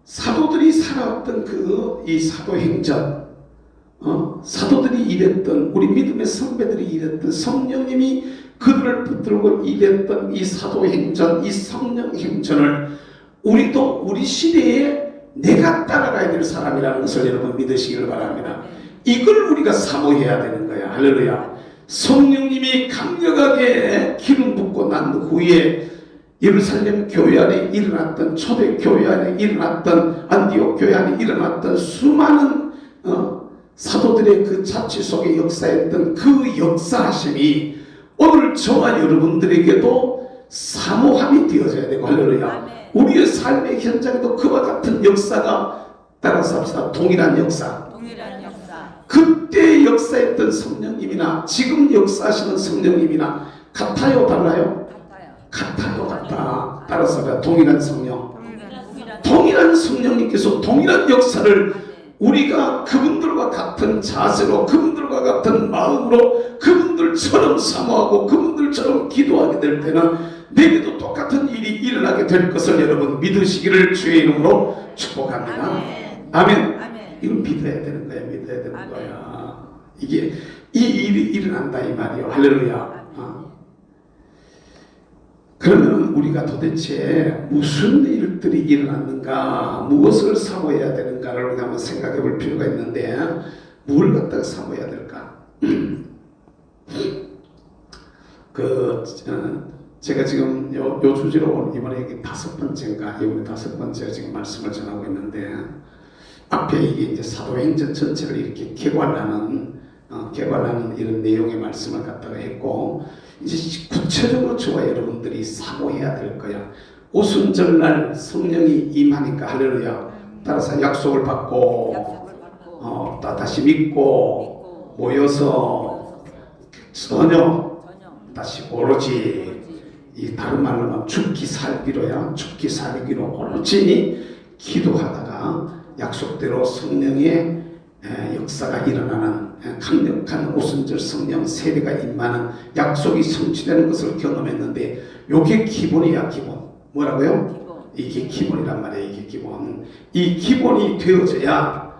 사도들이 살아왔던 이 사도행전 사도들이 일했던 우리 믿음의 선배들이 일했던 성령님이 그들을 붙들고 일했던 이 사도행전 이 성령행전을 우리도 우리 시대에 내가 따라가야 될 사람이라는 것을 여러분 믿으시기를 바랍니다. 이걸 우리가 사모해야 되는 거야. 할렐루야. 성령님이 강력하게 기름 붓고 난 후에 예루살렘 교회 안에 일어났던 초대 교회 안에 일어났던 안디옥 교회 안에 일어났던 수많은 사도들의 그 자취 속에 역사했던 그 역사하심이 오늘 저와 여러분들에게도 사모함이 되어져야 되고 할렐루야. 우리의 삶의 현장에도 그와 같은 역사가 따라서 합시다. 동일한 역사. 그때 역사했던 성령님이나 지금 역사하시는 성령님이나 같아요? 달라요? 같아요. 같다. 따라서 동일한 성령. 동일한 성령님께서 동일한 역사를 우리가 그분들과 같은 자세로, 그분들과 같은 마음으로 그분들처럼 사모하고 그분들처럼 기도하게 될 때는 내게도 똑같은 일이 일어나게 될 것을 여러분 믿으시기를 주의 이름으로 축복합니다. 아멘. 이걸 믿어야 되는 거야. 믿어야 되는 거야. 이게 이 일이 일어난다 이 말이요. 할렐루야. 그러면 우리가 도대체 무슨 일들이 일어났는가, 무엇을 사모해야 되는가를 우리가 한번 생각해 볼 필요가 있는데, 뭘 갖다가 사모해야 될까? 제가 지금 요 주제로 이번에 5번째인가, 이번에 5번째 지금 말씀을 전하고 있는데, 앞에 이게 이제 사도행전 전체를 이렇게 개관하는 이런 내용의 말씀을 갖다가 했고, 이제 구체적으로 저와 여러분들이 사모해야 될 거야. 오순절날 성령이 임하니까 할렐루야. 따라서 약속을 받고 다시 믿고 모여서 전혀 다시 오로지 이 다른 말로는 죽기 살기로야. 죽기 살기로 오로지 기도하다가 약속대로 성령의 역사가 일어나는 강력한 오순절 성령 세례가 임하는 약속이 성취되는 것을 경험했는데, 요게 기본이야. 기본. 뭐라고요? 기본. 이게 기본이란 말이에요. 이게 기본. 이 기본이 되어져야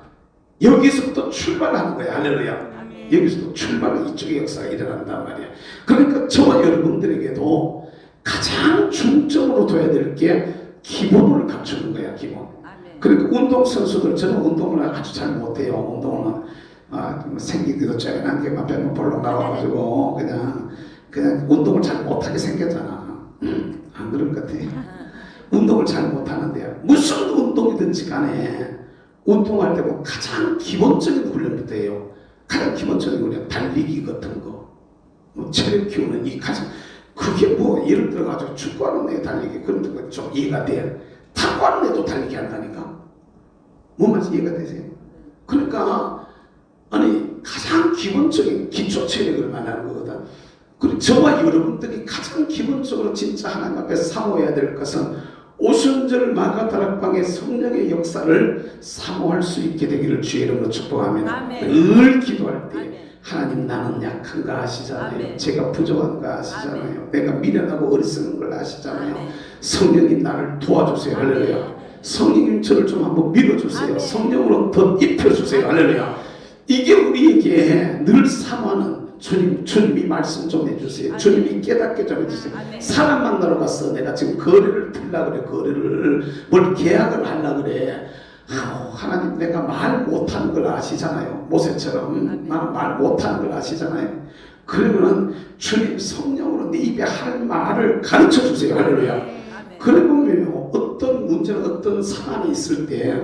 여기서부터 출발하는 거야. 할렐루야. 여기서부터 출발은 이쪽의 역사가 일어난단 말이야. 그러니까 저와 여러분들에게도 가장 중점으로 둬야 될 게 기본을 갖추는 거야. 기본. 그러니까 운동선수들, 저는 운동을 아주 잘 못해요. 운동은 생기기도 쬐끈한 게만 배는 볼록 나와가지고 그냥 운동을 잘 못하게 생겼잖아. 안 그럴 것 같아. 운동을 잘 못하는데 무슨 운동이든지 간에 운동할 때 가장 기본적인 훈련부터 해요. 가장 기본적인 훈련, 달리기 같은 거, 체력 키우는 이 가장 그게 예를 들어가지고 축구하는 애 달리기 그런 거 좀 이해가 돼. 탁구하는 애도 달리기 한다니까. 뭔 말인지 이해가 되세요? 그러니까 가장 기본적인 기초 체력을 말하는 거거든. 그리고 저와 여러분들이 가장 기본적으로 진짜 하나님 앞에 사모해야 될 것은 오순절 마가다락방의 성령의 역사를 사모할 수 있게 되기를 주의 이름으로 축복합니다. 늘 기도할 때 하나님, 나는 약한 거 아시잖아요. 제가 부족한 거 아시잖아요. 내가 미련하고 어리석은 걸 아시잖아요. 성령님 나를 도와주세요. 할렐루야. 성령님 저를 좀 한번 밀어주세요. 성령으로 더 입혀주세요. 할렐루야. 이게 우리에게 늘 사모하는 주님이 말씀 좀 해주세요. 주님이 깨닫게 좀 해주세요. 사람 만나러 갔어. 내가 지금 거래를 들라 그래. 뭘 계약을 하려 그래. 하나님, 내가 말 못하는 걸 아시잖아요. 모세처럼 나는 말 못하는 걸 아시잖아요. 그러면은 주님 성령으로 내 입에 할 말을 가르쳐 주세요. 할렐루야. 그래 보면 어떤 문제나 어떤 사안이 있을 때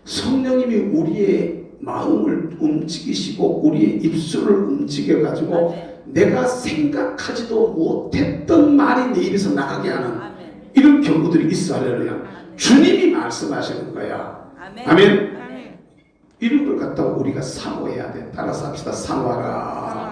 성령님이 우리의 마음을 움직이시고 우리의 입술을 움직여 가지고 내가 생각하지도 못했던 말이 내 입에서 나가게 하는 이런 경우들이 있어. 할렐루야. 주님이 말씀하시는 거야. 아멘. 이런 걸 갖다가 우리가 사모해야 돼. 따라서 합시다. 사모하라.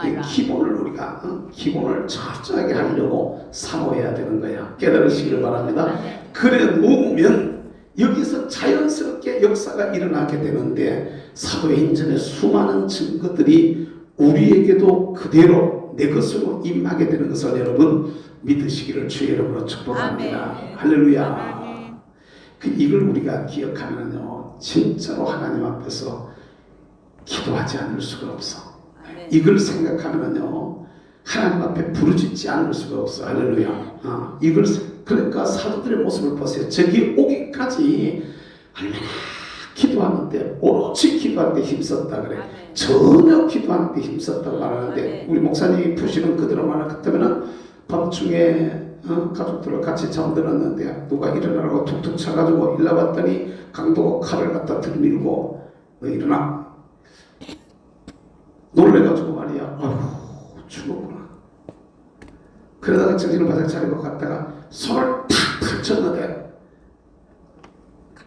이 기본을 우리가 기본을 철저하게 하려고 사모해야 되는 거야. 깨달으시기를 바랍니다. 그래 놓으면 여기서 자연스럽게 역사가 일어나게 되는데, 사도행전의 수많은 증거들이 우리에게도 그대로 내 것으로 임하게 되는 것을 여러분 믿으시기를 주의 이름으로 축복합니다. 할렐루야. 이걸 우리가 기억하면요, 진짜로 하나님 앞에서 기도하지 않을 수가 없어. 이걸 생각하면요, 하나님 앞에 부르짖지 않을 수가 없어. 할렐루야. 그러니까 사도들의 모습을 보세요. 저기 오기까지 얼마나 기도하는데, 오로지 기도하는데 힘썼다 그래. 전혀 기도하는데 힘썼다고 말하는데, 우리 목사님이 푸시는 그대로 말하면 밤중에 가족들과 같이 잠들었는데 누가 일어나라고 툭툭 쳐가지고 일러 봤더니 강도가 칼을 갖다 들밀고, 너 일어나. 놀래가지고 말이야. 아휴, 죽었구나. 그러다가 정신을 바짝 차리고 갔다가 손을 탁 쳤는데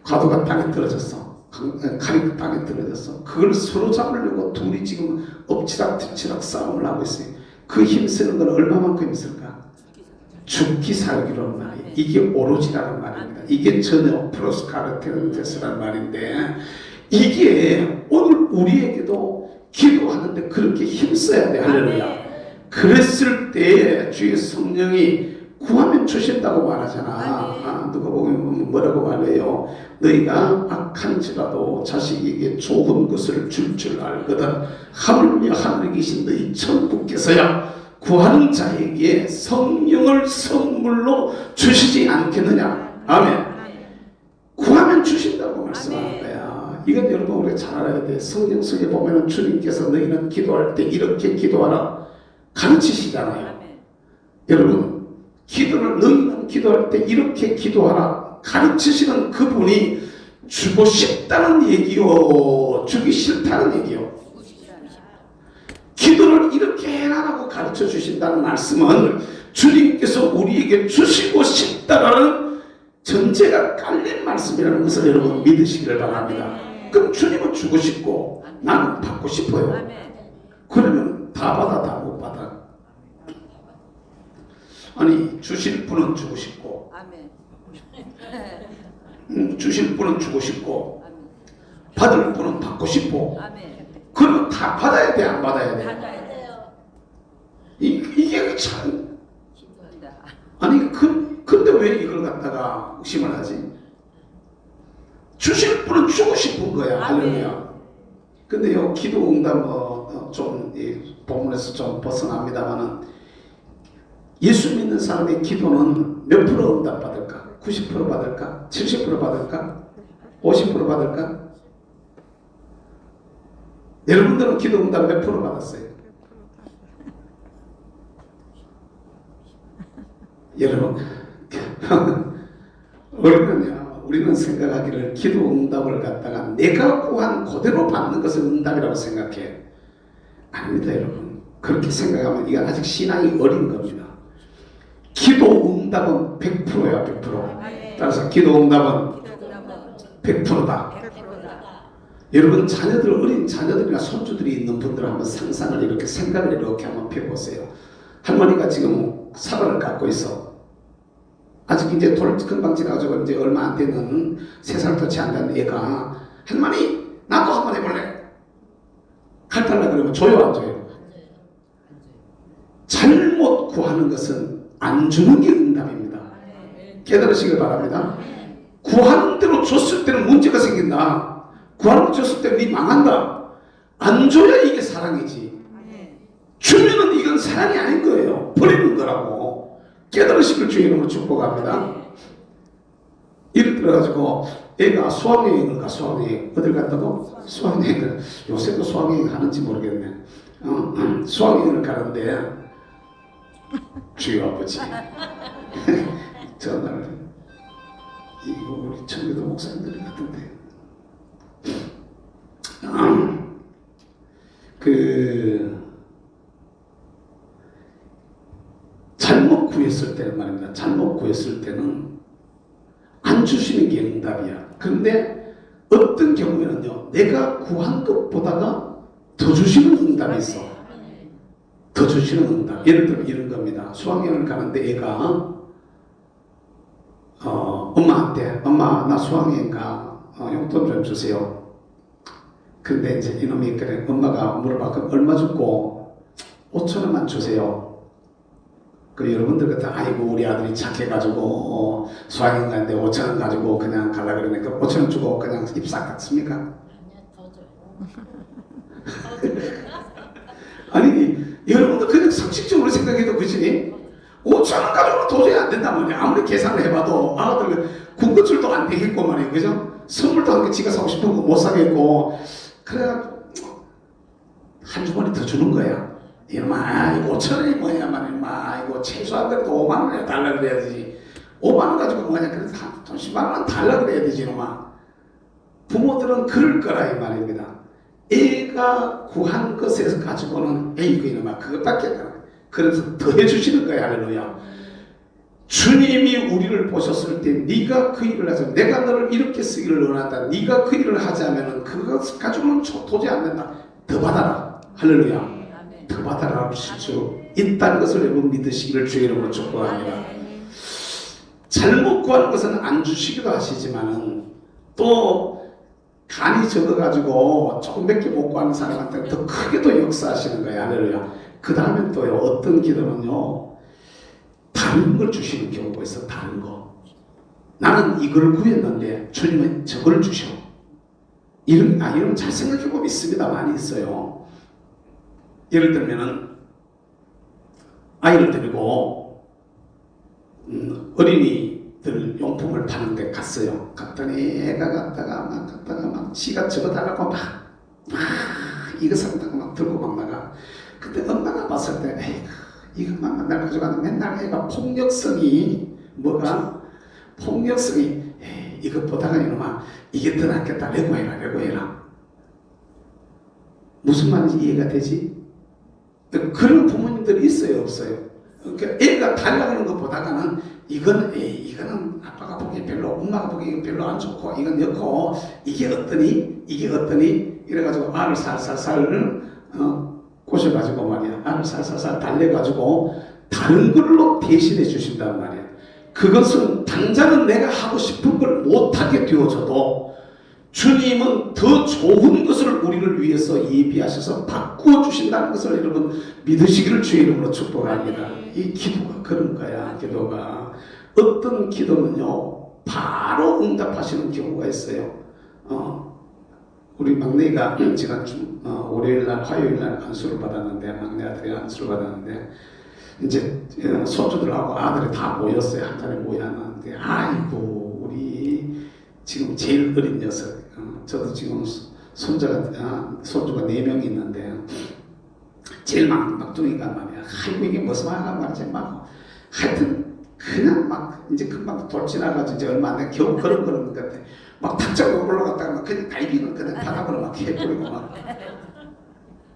가도가 땅에 떨어졌어. 칼이 땅에 떨어졌어. 그걸 서로 잡으려고 둘이 지금 엎치락뒤치락 싸움을 하고 있어요. 그 힘쓰는 건 얼마만큼 있을까? 죽기 살기로 말이에요. 이게 오로지라는 말입니다. 이게 전혀 프로스카르테스라는 말인데, 이게 오늘 우리에게도 기도하는데 그렇게 힘써야 돼. 할렐루야. 그랬을 때 주의 성령이 구하면 주신다고 말하잖아. 누가 보면 뭐라고 말해요? 너희가 악한지라도 자식에게 좋은 것을 줄 알거든. 하물며 하늘에 계신 너희 천부께서야 구하는 자에게 성령을 선물로 주시지 않겠느냐. 아멘. 구하면 주신다고 말씀하는 거야. 이건 여러분 우리가 잘 알아야 돼. 성경 속에 보면 주님께서 너희는 기도할 때 이렇게 기도하라 가르치시잖아요. 여러분 너희는 기도할 때 이렇게 기도하라 가르치시는 그분이 주고 싶다는 얘기요, 주기 싫다는 얘기요. 기도를 이렇게 해라라고 가르쳐 주신다는 말씀은 주님께서 우리에게 주시고 싶다라는 전제가 깔린 말씀이라는 것을 여러분 믿으시기를 바랍니다. 그럼 주님은 주고 싶고 나는 받고 싶어요. 그러면 다 받아 다 못 받아. 아니 주실 분은 주고 싶고 주실 분은 주고 싶고 받을 분은 받고 싶고 그러면 다 받아야 돼 안 받아야 돼? 이게 참 아니 근데 왜 이걸 갖다가 의심을 하지? 주실 분은 주고 싶은 거야. 할렐루야. 근데요 기도 응답 좀 본문에서 좀 벗어납니다만은 예수 믿는 사람의 기도는 몇 프로 응답 받을까? 90% 받을까? 70% 받을까? 50% 받을까? 여러분들은 기도 응답 몇 프로 받았어요? 여러분 우리는 생각하기를 기도 응답을 갖다가 내가 구한 그대로 받는 것을 응답이라고 생각해. 아닙니다 여러분. 그렇게 생각하면 이건 아직 신앙이 어린 겁니다. 기도 응답은 100%야 100%. 따라서 기도 응답은 100%다. 여러분 어린 자녀들이나 손주들이 있는 분들 한번 상상을 이렇게 생각을 이렇게 한번 펴보세요. 할머니가 지금 사과를 갖고 있어. 아직 이제 금방 지나가지고 이제 얼마 안 되는 3살부터 채 안 된 애가 할머니 나도 한번 해볼래. 칼 달라 그러면 줘요 안 줘요? 잘못 구하는 것은 안 주는 게 응답입니다. 깨달으시길 바랍니다. 구하는 대로 줬을 때는 문제가 생긴다. 구하는 거 줬을 때는 네 망한다. 안 줘야 이게 사랑이지. 주면은 이건 사랑이 아닌 거예요. 버리는 거라고. 깨달으시길 주의 이름으로 축복합니다. 예를 들어가지고 애가 수학여행을 가. 수학여행 어딜 갔다고? 수학여행을. 요새도 수학여행 하는지 모르겠네. 수학여행을 가는데 주여 아버지 전날 이거 우리 청교도 목사님들이 같은데 잘못 구했을 때는 말입니다. 잘못 구했을 때는 안 주시는 게 응답이야. 그런데 어떤 경우에는요 내가 구한 것보다가 더 주시는 응답이 있어. 더 주시는 응답. 예를 들어 이런 겁니다. 수학여행을 가는데 애가 엄마한테 엄마 나 수학여행 가. 용돈 좀 주세요. 근데 이제 이놈이 그래 엄마가 물어봐. 그럼 얼마 주고? 5,000원만 주세요. 그 여러분들 같은 아이고 우리 아들이 착해가지고 수학여행 가는데 5,000원 가지고 그냥 가려 그러니까 5,000원 주고 그냥 입싹 갔습니까? 아니야 더 줘요. 아니 여러분들 그냥 상식적으로 생각해도 그지? 5,000원 가지고는 도저히 안 된단 말이야. 아무리 계산을 해봐도 아들 군것질도 안 되겠고 말이야. 그죠? 선물도 한 개 지가 사고 싶은 거 못 사겠고 그래 한 주머니 더 주는 거야. 이놈아 이거 5,000원이 뭐야 말이야. 이거 최소한 그래도 5만원이나 달라 그래야지. 5만원 가지고 뭐냐 그래도 한 10만원 달라 그래야 되지 이놈아. 부모들은 그럴 거라 이 말입니다. 애가 구한 것에서 가지고는 에이구 이놈아 그것밖에 안 돼. 그래서 더 해주시는 거야. 할렐루야. 주님이 우리를 보셨을 때 네가 그 일을 하자. 내가 너를 이렇게 쓰기를 원한다. 네가 그 일을 하자면은 그것 가지고는 도저히 안 된다. 더 받아라. 할렐루야. 더 받아라 하실 수 있다는 것을 여러분 믿으시기를 주의 이름으로 축복합니다. 잘못 구하는 것은 안 주시기도 하시지만은 또 간이 적어가지고 조금밖에 못 구하는 사람한테 더 크게도 역사하시는 거예요. 할렐루야. 그 다음에 또요, 어떤 기도는요, 다른 걸 주시는 경우가 있어. 다른 거. 나는 이걸 구했는데 주님은 저걸 주셔. 이런 잘 생각해보면 있습니다. 많이 있어요. 예를 들면은 아이를 데리고 어린이들 용품을 파는 데 갔어요. 갔더니 애가 갔다가 막 지가 적어달라고 막 이거 산다고 막 들고 막 나가. 근데 엄마가 봤을 때 이것만 맨날 가져가는 맨날 애가 폭력성이 이거 보다가 이놈아 이게 더 낫겠다. 레고해라. 무슨 말인지 이해가 되지? 그런 부모님들이 있어요, 없어요? 그러니까 애가 달라는 거 보다가는 이거는 아빠가 보기에 별로, 엄마가 보기에 별로 안 좋고 이건 넣고 이게 어떠니 이래가지고 알을 살살살 꼬셔가지고 말이야, 알을 살살살 달래가지고 다른 걸로 대신해 주신단 말이야. 그것은 당장은 내가 하고 싶은 걸 못하게 되어져도 주님은 더 좋은 것을 우리를 위해서 예비하셔서 바꾸어 주신다는 것을 여러분 믿으시기를 주의 이름으로 축복합니다. 이 기도가 그런 거야. 기도가 어떤 기도는요 바로 응답하시는 경우가 있어요. 우리 막내가 지난주 월요일날 화요일날 안수를 받았는데, 막내 아들이 안수를 받았는데 이제 손주들하고 아들이 다 모였어요. 한 자리에 모였는데 아이고 우리 지금 제일 어린 녀석, 저도 지금 손주가 4명 있는데 제일 막둥이가 말이야. 아이고 이게 무슨 말인가 말이지 막 하여튼 그냥 막 이제 금방 돌진해가지고 이제 얼마 안 돼 겨우 걸음걸음 것 같아. 막 탁자고 올라갔다가 막 그냥 다이빙을 그냥 바닥으로 막 해버리고 막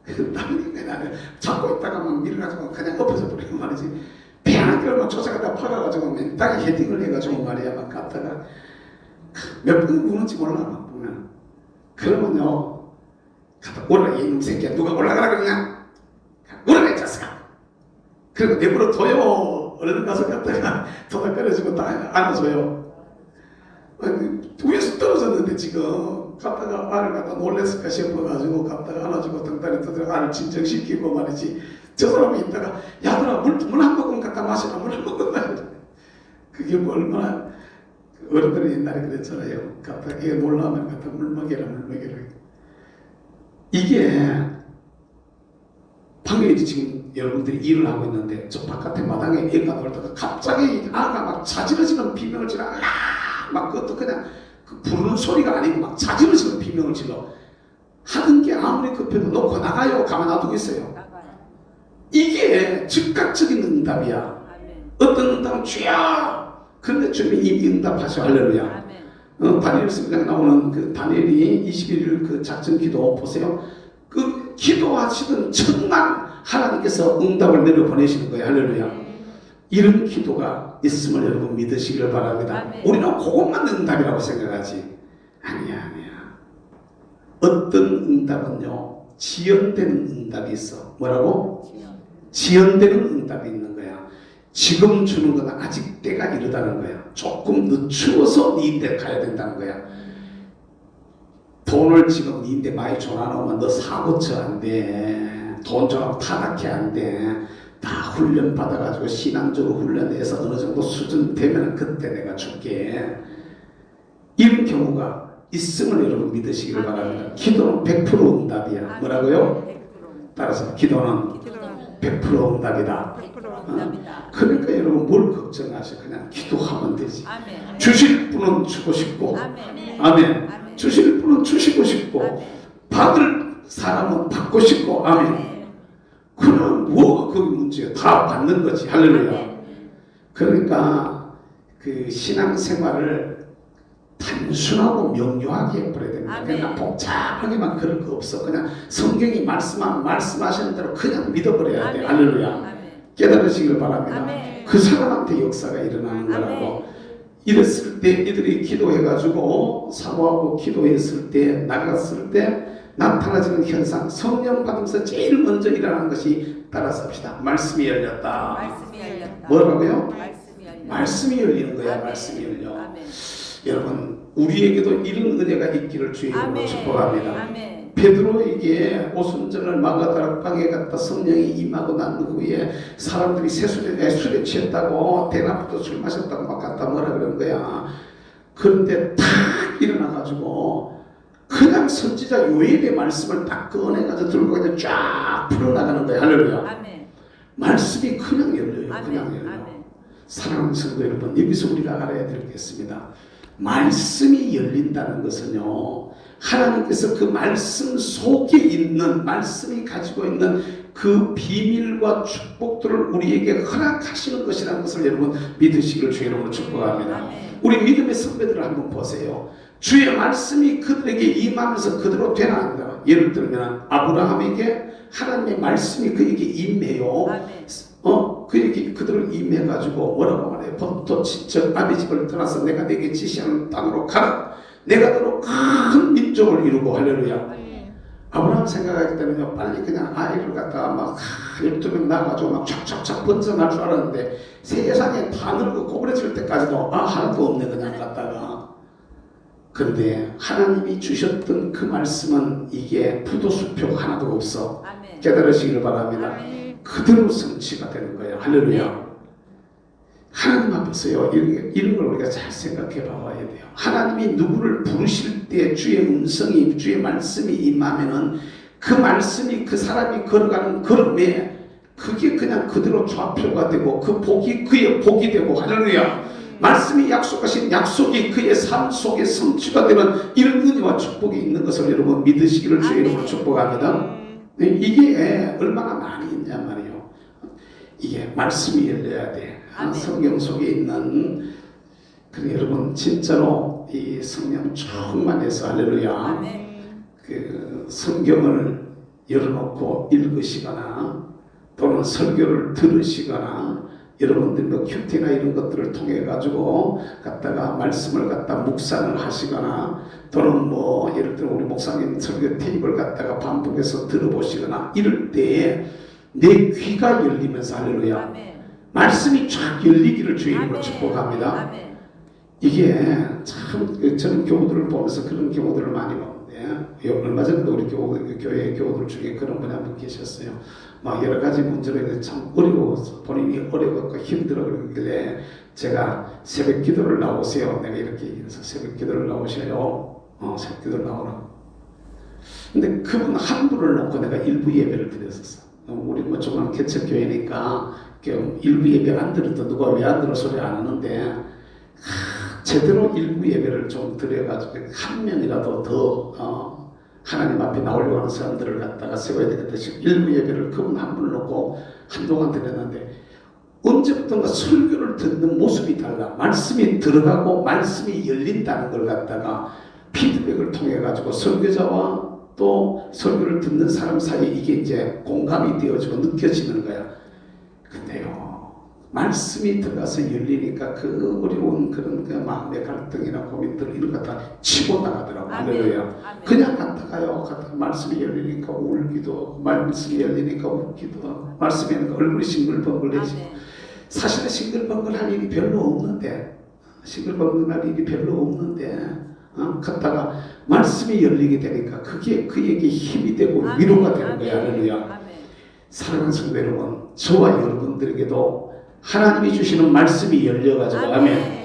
남이 나를 잡고 있다가 막 밀어가지고 그냥 엎어져 버리고 말이지. 배안기를 막 쫓아가다 파가가지고 맨 땅에 헤딩을 해가지고 말이야 막 갔다가 몇 번 우는지 몰라 막 보면. 그러면요 갔다 올라가 이놈 새끼야 누가 올라가라 그러냐? 올라가 이 자식아. 그리고 내버려 둬요. 얼른 가서 갔다가 도닥거려주고 다 안아줘요. 위에서 떨어졌는데 지금 갔다가 알을 갖다 놀랬을까 싶어가지고 갔다가 안아주고 등다리 떠들어 알을 진정시키고 말이지. 저 사람이 있다가 야들아 물 한 모금 갖다 마시라 물 한 모금 마시라. 그게 뭐 얼마나 어른들이 옛날에 그랬잖아요. 갖다 이게 놀라면 갖다 물 먹여라. 이게 방금 지금 여러분들이 일을 하고 있는데 저 바깥에 마당에 애가 놀다가 갑자기 아가 막 자지러지는 비명을 질러 막 그것도 그냥 그 부르는 소리가 아니고 막 자지러지는 비명을 질러. 하던 게 아무리 급해도 놓고 나가요. 가만 놔두고 있어요. 이게 즉각적인 응답이야. 어떤 응답은 주야. 근데 주님이 이미 응답하셔. 할렐루야. 다니엘 성경에 나오는 그 다니엘이 21일 그 작전 기도 보세요. 그 기도하시던 첫날 하나님께서 응답을 내려 보내시는 거예요. 할렐루야. 이런 기도가 있음을 여러분 믿으시기를 바랍니다. 우리는 그것만 응답이라고 생각하지. 아니야. 어떤 응답은요 지연되는 응답이 있어. 뭐라고? 지연되는 응답이 있는 거야. 지금 주는 건 아직 때가 이르다는 거야. 조금 늦추어서 니인데 가야 된다는 거야. 돈을 지금 니인데 많이 줘놔놓으면 너 사고 쳐 안 돼. 돈 줘놓고 타락해 안 돼. 다 훈련 받아가지고 신앙적으로 훈련해서 어느 정도 수준 되면 그때 내가 줄게. 이런 경우가 있음을 여러분 믿으시기를 바랍니다. 기도는 100% 응답이야. 뭐라고요? 따라서 기도는 100% 응답이다. 그러니까 여러분 뭘 걱정하셔. 그냥 기도하면 되지. 아멘. 주실 분은 주고 싶고 아멘. 주실 분은 주시고 싶고 받을 사람은 받고 싶고 아멘. 그럼 뭐가 거기 문제야. 다 받는 거지. 할렐루야. 그러니까 그 신앙생활을 단순하고 명료하게 해버려야 됩니다. 그냥 복잡하게만 그럴 거 없어. 그냥 성경이 말씀하시는 대로 그냥 믿어버려야 돼. 할렐루야. 깨달으시길 바랍니다. 그 사람한테 역사가 일어나는 거라고. 이랬을 때 이들이 기도해가지고 사모하고 기도했을 때 나갔을 때 나타나지는 현상, 성령 받으면서 제일 먼저 일어나는 것이 따라서 합시다. 말씀이 열렸다. 뭐라고요? 말씀이 열리는 거야. 말씀이 열려. 여러분 우리에게도 이런 은혜가 있기를 주의 이름으로 아멘. 축복합니다. 아멘. 베드로에게 오순절날 마가다락방에 갔다 성령이 임하고 난 후에 사람들이 술에 취했다고 대낮부터 술 마셨다고 막 갖다 뭐라 그런 거야. 그런데 탁 일어나가지고 그냥 선지자 요엘의 말씀을 딱 꺼내가지고 들고 그냥 쫙 풀어나가는 거야. 할렐루야. 아멘. 말씀이 그냥 열려요. 아멘. 그냥 열려. 아멘. 사랑하는 성도 여러분, 여기서 우리가 알아야 될 게 있습니다. 말씀이 열린다는 것은요, 하나님께서 그 말씀 속에 있는, 말씀이 가지고 있는 그 비밀과 축복들을 우리에게 허락하시는 것이라는 것을 여러분 믿으시기를 주의 이름으로 축복합니다. 아멘. 우리 믿음의 선배들을 한번 보세요. 주의 말씀이 그들에게 임하면서 그대로 되나 안 되나. 예를 들면 아브라함에게 하나님의 말씀이 그에게 임해요. 아멘. 그에게 그들을 임해가지고 뭐라고 말해요? 본토 친척 아비 집을 떠나서 내가 내게 지시하는 땅으로 가라. 내가 너로 큰 민족을 이루고. 할렐루야. 아브라함 생각할 때는요, 빨리 그냥 아이를 갖다가 막 12명 낳아가지고 막 촥촥촥 번성할 줄 알았는데 세상에 다 늙고 고그레질 때까지도 하나도 없네 그냥 갖다가. 근데 하나님이 주셨던 그 말씀은 이게 부도수표 하나도 없어. 아멘. 깨달으시기를 바랍니다. 아멘. 그대로 성취가 되는 거예요. 할렐루야. 하나님 앞에서요, 이런 걸 우리가 잘 생각해 봐야 돼요. 하나님이 누구를 부르실 때 주의 음성이, 주의 말씀이 임하면은 그 말씀이 그 사람이 걸어가는 걸음에 그게 그냥 그대로 좌표가 되고 그 복이 그의 복이 되고. 할렐루야. 말씀이 약속하신 약속이 그의 삶 속에 성취가 되는 이런 은혜와 축복이 있는 것을 여러분 믿으시기를 주의 이름으로 축복합니다. 이게 얼마나 많이 있냐 말이에요. 이게 말씀이 열려야 돼. 성경 속에 있는. 그래 여러분 진짜로 이 성령 충만해서 할렐루야. 아멘. 그 성경을 열어놓고 읽으시거나 또는 설교를 들으시거나 여러분들 뭐 큐티나 이런 것들을 통해 가지고 갖다가 말씀을 갖다 묵상을 하시거나 또는 뭐 예를 들어 우리 목사님 설교 테이프를 갖다가 반복해서 들어보시거나 이럴 때에 내 귀가 열리면서 할렐루야. 아멘. 말씀이 쫙 열리기를 주의 이름으로 축복합니다. 아멘. 이게 참 저는 교우들을 보면서 그런 경우들을 많이 보는데 얼마 전에도 우리 교회 교우들 중에 그런 분이 한 분 계셨어요. 막 여러 가지 문제로 참 어려워서 본인이 어려웠고 힘들어 그러길래 제가 새벽 기도를 나오세요. 내가 이렇게 얘기해서 새벽 기도를 나오셔요. 새벽 기도를 나오라고. 근데 그분 한 분을 놓고 내가 일부 예배를 드렸었어. 우리 뭐 조그만 개척교회니까 일부 예배 안 들어도 누가 왜 안 들어 소리 안 하는데 제대로 일부 예배를 좀 드려가지고 한 명이라도 더 하나님 앞에 나오려고 하는 사람들을 갖다가 세워야 되겠다 싶어 일부 예배를 그분 한 분을 놓고 한동안 드렸는데 언제부턴가 설교를 듣는 모습이 달라. 말씀이 들어가고 말씀이 열린다는 걸 갖다가 피드백을 통해 가지고 설교자와 또 설교를 듣는 사람 사이에 이게 이제 공감이 되어지고 느껴지는 거야. 근데요, 말씀이 들어가서 열리니까 그 어려운 그런 그 마음의 갈등이나 고민들 이런 거 다 치고 나가더라고. 할렐루야. 그냥 갔다가요, 갔다가 말씀이 열리니까 울기도 하고, 말씀이 열리니까 웃기도 하고, 말씀이 열리니까 얼굴이 싱글벙글해지고. 사실은 싱글벙글할 일이 별로 없는데, 싱글벙글할 일이 별로 없는데, 갔다가 말씀이 열리게 되니까 그게 그에게 힘이 되고 위로가 되는 거야. 할렐루야. 사랑하는 성도 여러분, 저와 여러분들에게도 하나님이 주시는 말씀이 열려가지고 아멘.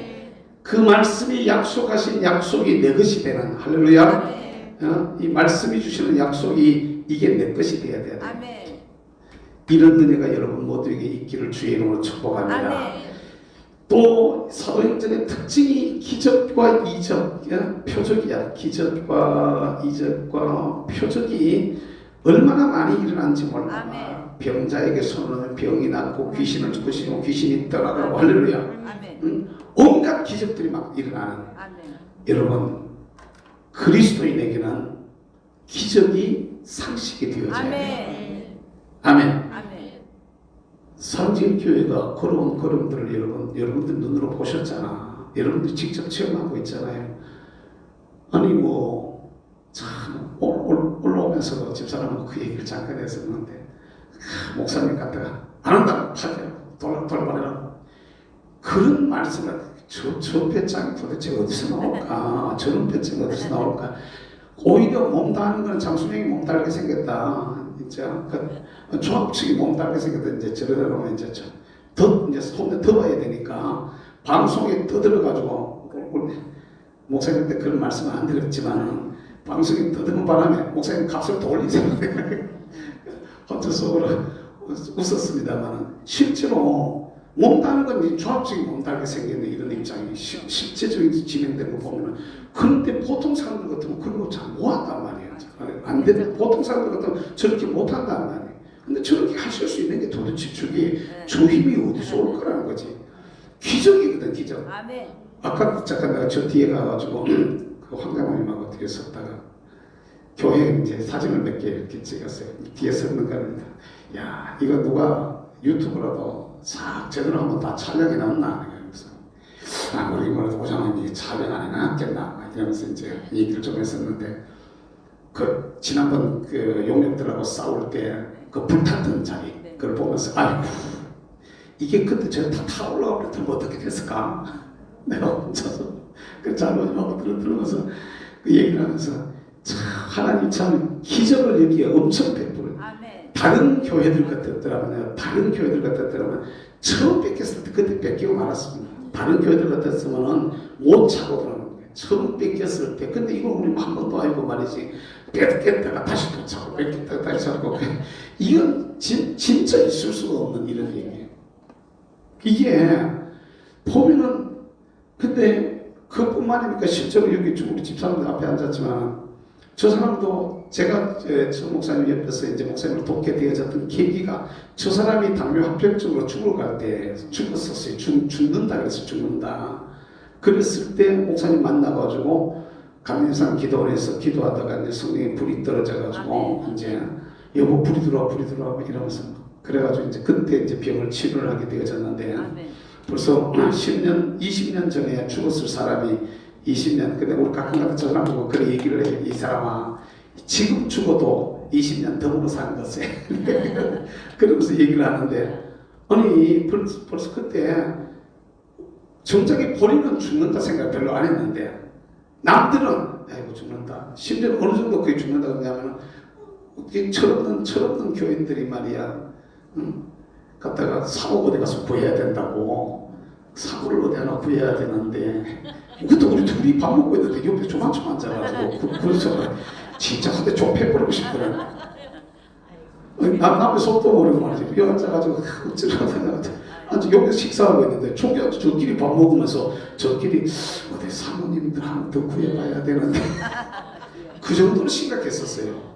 그 말씀이 약속하신 약속이 내 것이 되는. 할렐루야. 이 말씀이 주시는 약속이 이게 내 것이 되어야 돼. 이런 은혜가 여러분 모두에게 있기를 주의 이름으로 축복합니다. 또 사도행전의 특징이 기적과 이적, 표적이야. 기적과 이적과 표적이 얼마나 많이 일어난지 몰라. 병자에게 손을 넣으면 병이 낫고 귀신을 쫓으시고 귀신이 떠나가고. 할렐루야. 온갖 기적들이 막 일어나는. 여러분, 그리스도인에게는 기적이 상식이 되어져야 돼요. 아멘. 상징교회가 걸어온 걸음들을 여러분들 눈으로 보셨잖아. 여러분들 직접 체험하고 있잖아요. 아니 참 올라오면서도 집사람하고 그 얘기를 잠깐 했었는데 목사님 갔다가 안 한다고 파괴하고 돌아버리라고 그런 말씀을 저 배짱이 도대체 어디서 나올까? 저런 배짱이 어디서 나올까? 오히려 몸다는 건 장수명이 몸달게 생겼다. 진짜 조합 측이 몸달게 생겼다. 이제 저러다 보면 이제 이제 손에 더 봐야 되니까 방송에 떠들어가지고 우리 목사님 때 그런 말씀은 안 드렸지만 방송에 떠드는 바람에 목사님 값을 더 올리세요. 혼자 속으로 웃었습니다만 실제로 몸다는 건 조합적인 몸달게 생기는 이런 입장이 실제적인 진행된 거 보면은 그런데 보통 사람들 같으면 그런 거 잘 못한단 말이에요. 안 되는 보통 사람들 같으면 저렇게 못한단 말이에요. 근데 저렇게 하실 수 있는 게 도대체 저 힘이 어디서 올 거라는 거지. 기적이거든, 기적. 아멘. 아까 잠깐 내가 저 뒤에 가가지고 그 황장모님하고 뒤에 섰다가 교회 이제 사진을 몇 개 이렇게 찍었어요. 뒤에 섰는 거는 야 이거 누가 유튜브라도 싹 제대로 한번 다 촬영해 놨나 이러면서 우리 오장님이 촬영 안 해놨겠나 이러면서 이제 얘기를 좀 했었는데 그 지난번 그 용역들하고 싸울 때 그 불탔던 자리 그걸 보면서 아이고 이게 그때 제가 다 타올라가 버렸더니 어떻게 됐을까? 내가 혼자서 그 장로님하고 들으면서 그 얘기를 하면서 참 하나님 참 기적을 여기에 엄청 베풀어요. 다른 교회들 같았더라면 다른 교회들 같았더라면 처음 뺏겼을 때 그때 뺏기고 말았습니다. 다른 교회들 같았으면은 못 차고 들어가는 거예요. 처음 뺏겼을 때 근데 이거 우리 한 번도 아니고 말이지 뺏겼다가 다시 또 차고 뺏겼다가 다시 차고 이건 진짜 있을 수가 없는 이런 얘기예요. 이게 보면은 근데 그뿐만이니까 실제로 여기 우리 집사람들 앞에 앉았지만 저 사람도 제가 저 목사님 옆에서 이제 목사님을 돕게 되어졌던 계기가 저 사람이 당뇨 합병증으로 죽어갈 때 죽었었어요. 죽는다 그래서 죽는다. 그랬을 때 목사님 만나가지고 감리산 기도원에서 기도하다가 이제 성령의 불이 떨어져가지고 이제 여보 불이 들어와 이러면서 그래가지고 이제 그때 이제 병을 치료를 하게 되어졌는데 벌써 10년, 20년 전에 죽었을 사람이 20년 근데 우리 가끔 가다 저 사람 보고 그런 얘기를 해요. 이 사람아 지금 죽어도 20년 더불어 사는 것에 그러면서 얘기를 하는데 아니 벌써 그때 정작에 본인은 죽는다 생각 별로 안 했는데 남들은 아이고 죽는다 심지어 어느 정도 그게 죽는다 그러냐면 철없는 교인들이 말이야 갔다가 사고 어디 가서 구해야 된다고 사고를 어디 하나 구해야 되는데 그때 우리 둘이 밥 먹고 있는데 옆에 조만조만 앉아가지고 그래서 진짜 그때 좁혀버리고 싶더라고요. 남의 속도 모르고 말이지 여기 앉아가지고 어쩌라고 앉아 여기서 식사하고 있는데 총기 저끼리 밥 먹으면서 저끼리 어디 사모님들 하나 더 구해봐야 되는데 그 정도로 심각했었어요.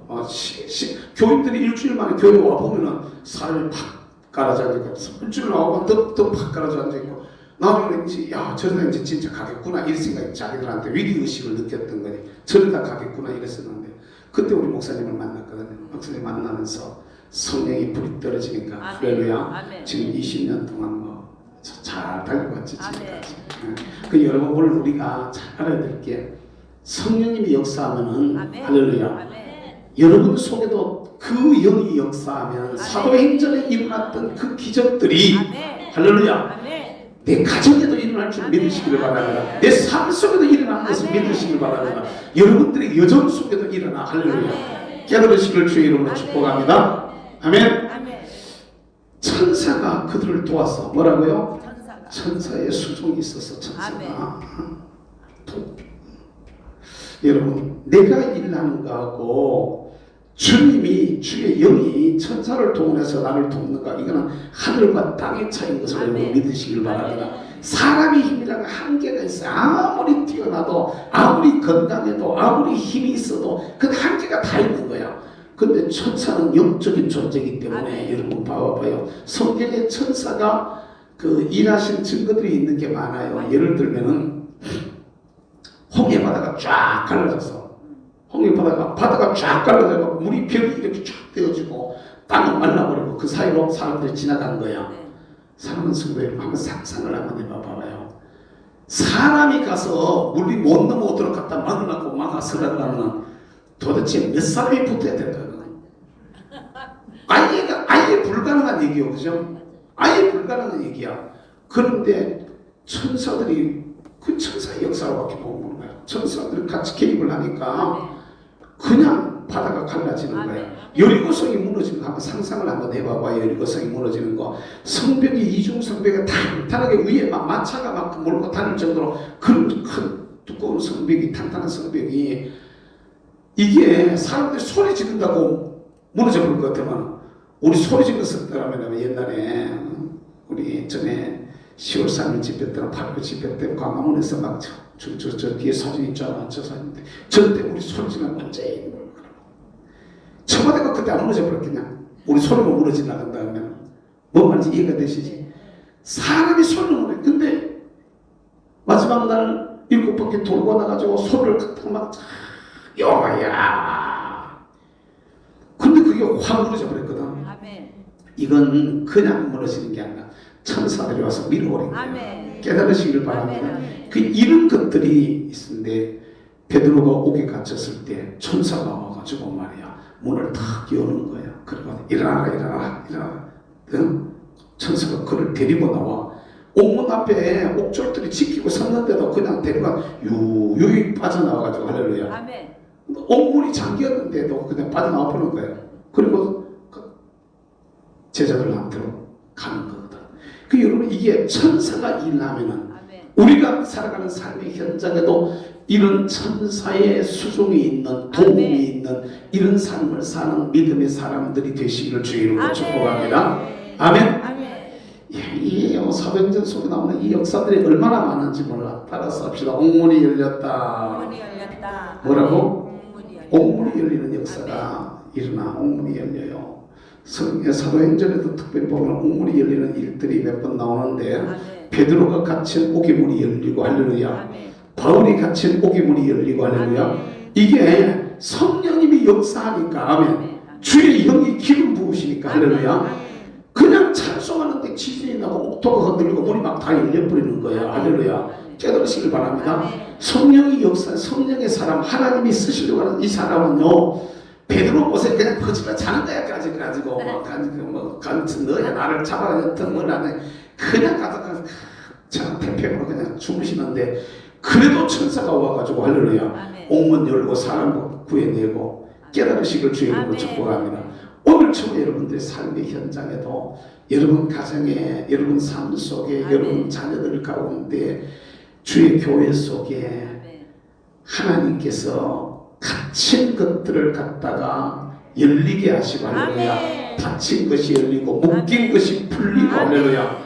교인들이 일주일 만에 교회 와 보면은 살을 팍 깔아져 앉아있고 일주일 나오고 더 깔아져 앉아있고 나는 이제 야 저러다 이제 진짜 가겠구나 이런 생각이 자기들한테 위기의식을 느꼈던 거니 저러다 가겠구나 이랬었는데 그때 우리 목사님을 만났거든요. 목사님 만나면서 성령이 불이 떨어지니까 할렐루야 지금 20년 동안 뭐 잘 달려왔지 지금까지. 그 여러분 우리가 잘 알아야 될 게 성령님이 역사하면은 할렐루야 여러분 속에도 그 영이 역사하면 사도행전에 일어났던 그 기적들이 할렐루야 내 가정에도 일어날 줄 믿으시기를 바랍니다. 내 삶 속에도 일어나는 것을 믿으시길 바랍니다. 여러분들의 여정 속에도 일어나 할렐루야 깨달으시길 주의 이름으로 축복합니다. 아멘. 천사가 그들을 도왔어. 뭐라고요? 천사의 수종이 있어서 천사가 여러분 내가 일하는 거하고 주님이 주의 영이 천사를 동원해서 나를 돕는 거 이거는 하늘과 땅의 차이인 것을 여러분 믿으시길 바랍니다. 사람의 힘이라는 한계가 있어요. 아무리 뛰어나도 아무리 건강해도 아무리 힘이 있어도 그 한계가 다 있는 거야. 근데 천사는 영적인 존재이기 때문에 여러분 봐봐요. 성경에 천사가 그 일하신 증거들이 있는 게 많아요. 예를 들면은 홍해 바다가 쫙 갈라져서 홍해 바다가 쫙 갈라져서 물이 벽이 이렇게 쫙 되어지고 땅은 말라버리고 그 사이로 사람들이 지나간 거야. 사랑하는 성도 여러분 한번 상상을 한번 해봐봐요. 사람이 가서 물이 못 넘어오도록 갖다 막으려고 막아서라면 도대체 몇 사람이 붙어야 될까? 아예 불가능한 얘기요, 그죠? 아예 불가능한 얘기야. 그런데 천사들이 그 천사의 역사로밖에 못 보는 거야. 천사들이 같이 개입을 하니까 아멘. 그냥 바다가 갈라지는 아멘. 거야. 여리고성이 무너지는 거 한번 상상을 한번 해봐봐. 여리고성이 무너지는 거. 성벽이 이중 성벽이 탄탄하게 위에 막 마차가 막 몰고 다닐 정도로 그런 큰 두꺼운 성벽이 탄탄한 성벽이 이게 사람들이 소리 지른다고 무너져 버릴 것 같으면 우리 소리 질렀을 때라면 옛날에 우리 전에 10월 3일 집회 때나 8월 집회 때 광화문에서 막 저 뒤에 사진 있잖아. 저 사진인데 저때 우리 소리 지르면 언제 청와대가 그때 안 무너져 버렸겠냐. 우리 소리가 무너지 나간다 하면 뭔 말인지 이해가 되시지? 사람이 소리를 무너져. 근데 마지막 날 7바퀴 돌고 나가지고 소리를 막 여야. 근데 그게 확 무너져 버렸거든. 아멘. 이건 그냥 무너지는 게 아니라 천사들이 와서 밀어버린 거예요. 아멘. 깨달으시길 바랍니다. 아멘. 그 이런 것들이 있는데 베드로가 옥에 갇혔을 때 천사가 와가지고 말이야 문을 탁 여는 거야. 그리고 일어나라. 응? 천사가 그를 데리고 나와. 옥문 앞에 옥졸들이 지키고 섰는데도 그냥 데리고 유유히 빠져나와가지고 할렐루야. 아멘. 옥문이 잠겼는데도 그냥 빠져나와 버는 거예요. 그리고 제자들한테로 가는 거거든. 그 여러분 이게 천사가 일하면은 우리가 살아가는 삶의 현장에도 이런 천사의 수종이 있는 도움이 있는 이런 삶을 사는 믿음의 사람들이 되시기를 주의 이름으로 축복합니다. 아멘. 이 사도행전 속에 나오는 이 역사들이 얼마나 많은지 몰라. 따라서 합시다. 옥문이 열렸다. 뭐라고? 옥문이 열리는 역사가 일어나. 옥문이 열려요. 사도행전에도 특별히 보면 옥문이 열리는 일들이 몇 번 나오는데 베드로가 갇힌 옥의 문이 열리고 할렐루야. 바울이 갇힌 옥의 문이 열리고 할렐루야. 이게 성령님이 역사하니까 아멘. 주의 영이 기름 부으시니까 할렐루야. 그냥 찬송하는데 지진이 나고 옥토가 흔들리고 문이 막 다 열려버리는 거예요. 할렐루야. 깨달으시길 바랍니다. 성령이 역사, 성령의 사람, 하나님이 쓰시려고 하는 이 사람은요, 베드로 못에 그냥 거짓말 자는 거야. 가지고 너야 나를 잡아냈던 거라네. 그냥 가다가 저는 태평으로 그냥 주무시는데 그래도 천사가 와가지고 할렐루야. 옥문 열고 사람 구해내고 깨달으시길 주의로 축복합니다. 오늘 처음 여러분들의 삶의 현장에도 여러분 가정에 여러분 삶 속에 여러분 자녀들 가운데 주의 교회 속에 하나님께서 갇힌 것들을 갖다가 열리게 하시고 할렐루야. 닫힌 것이 열리고 묶인 것이 풀리고 할렐루야.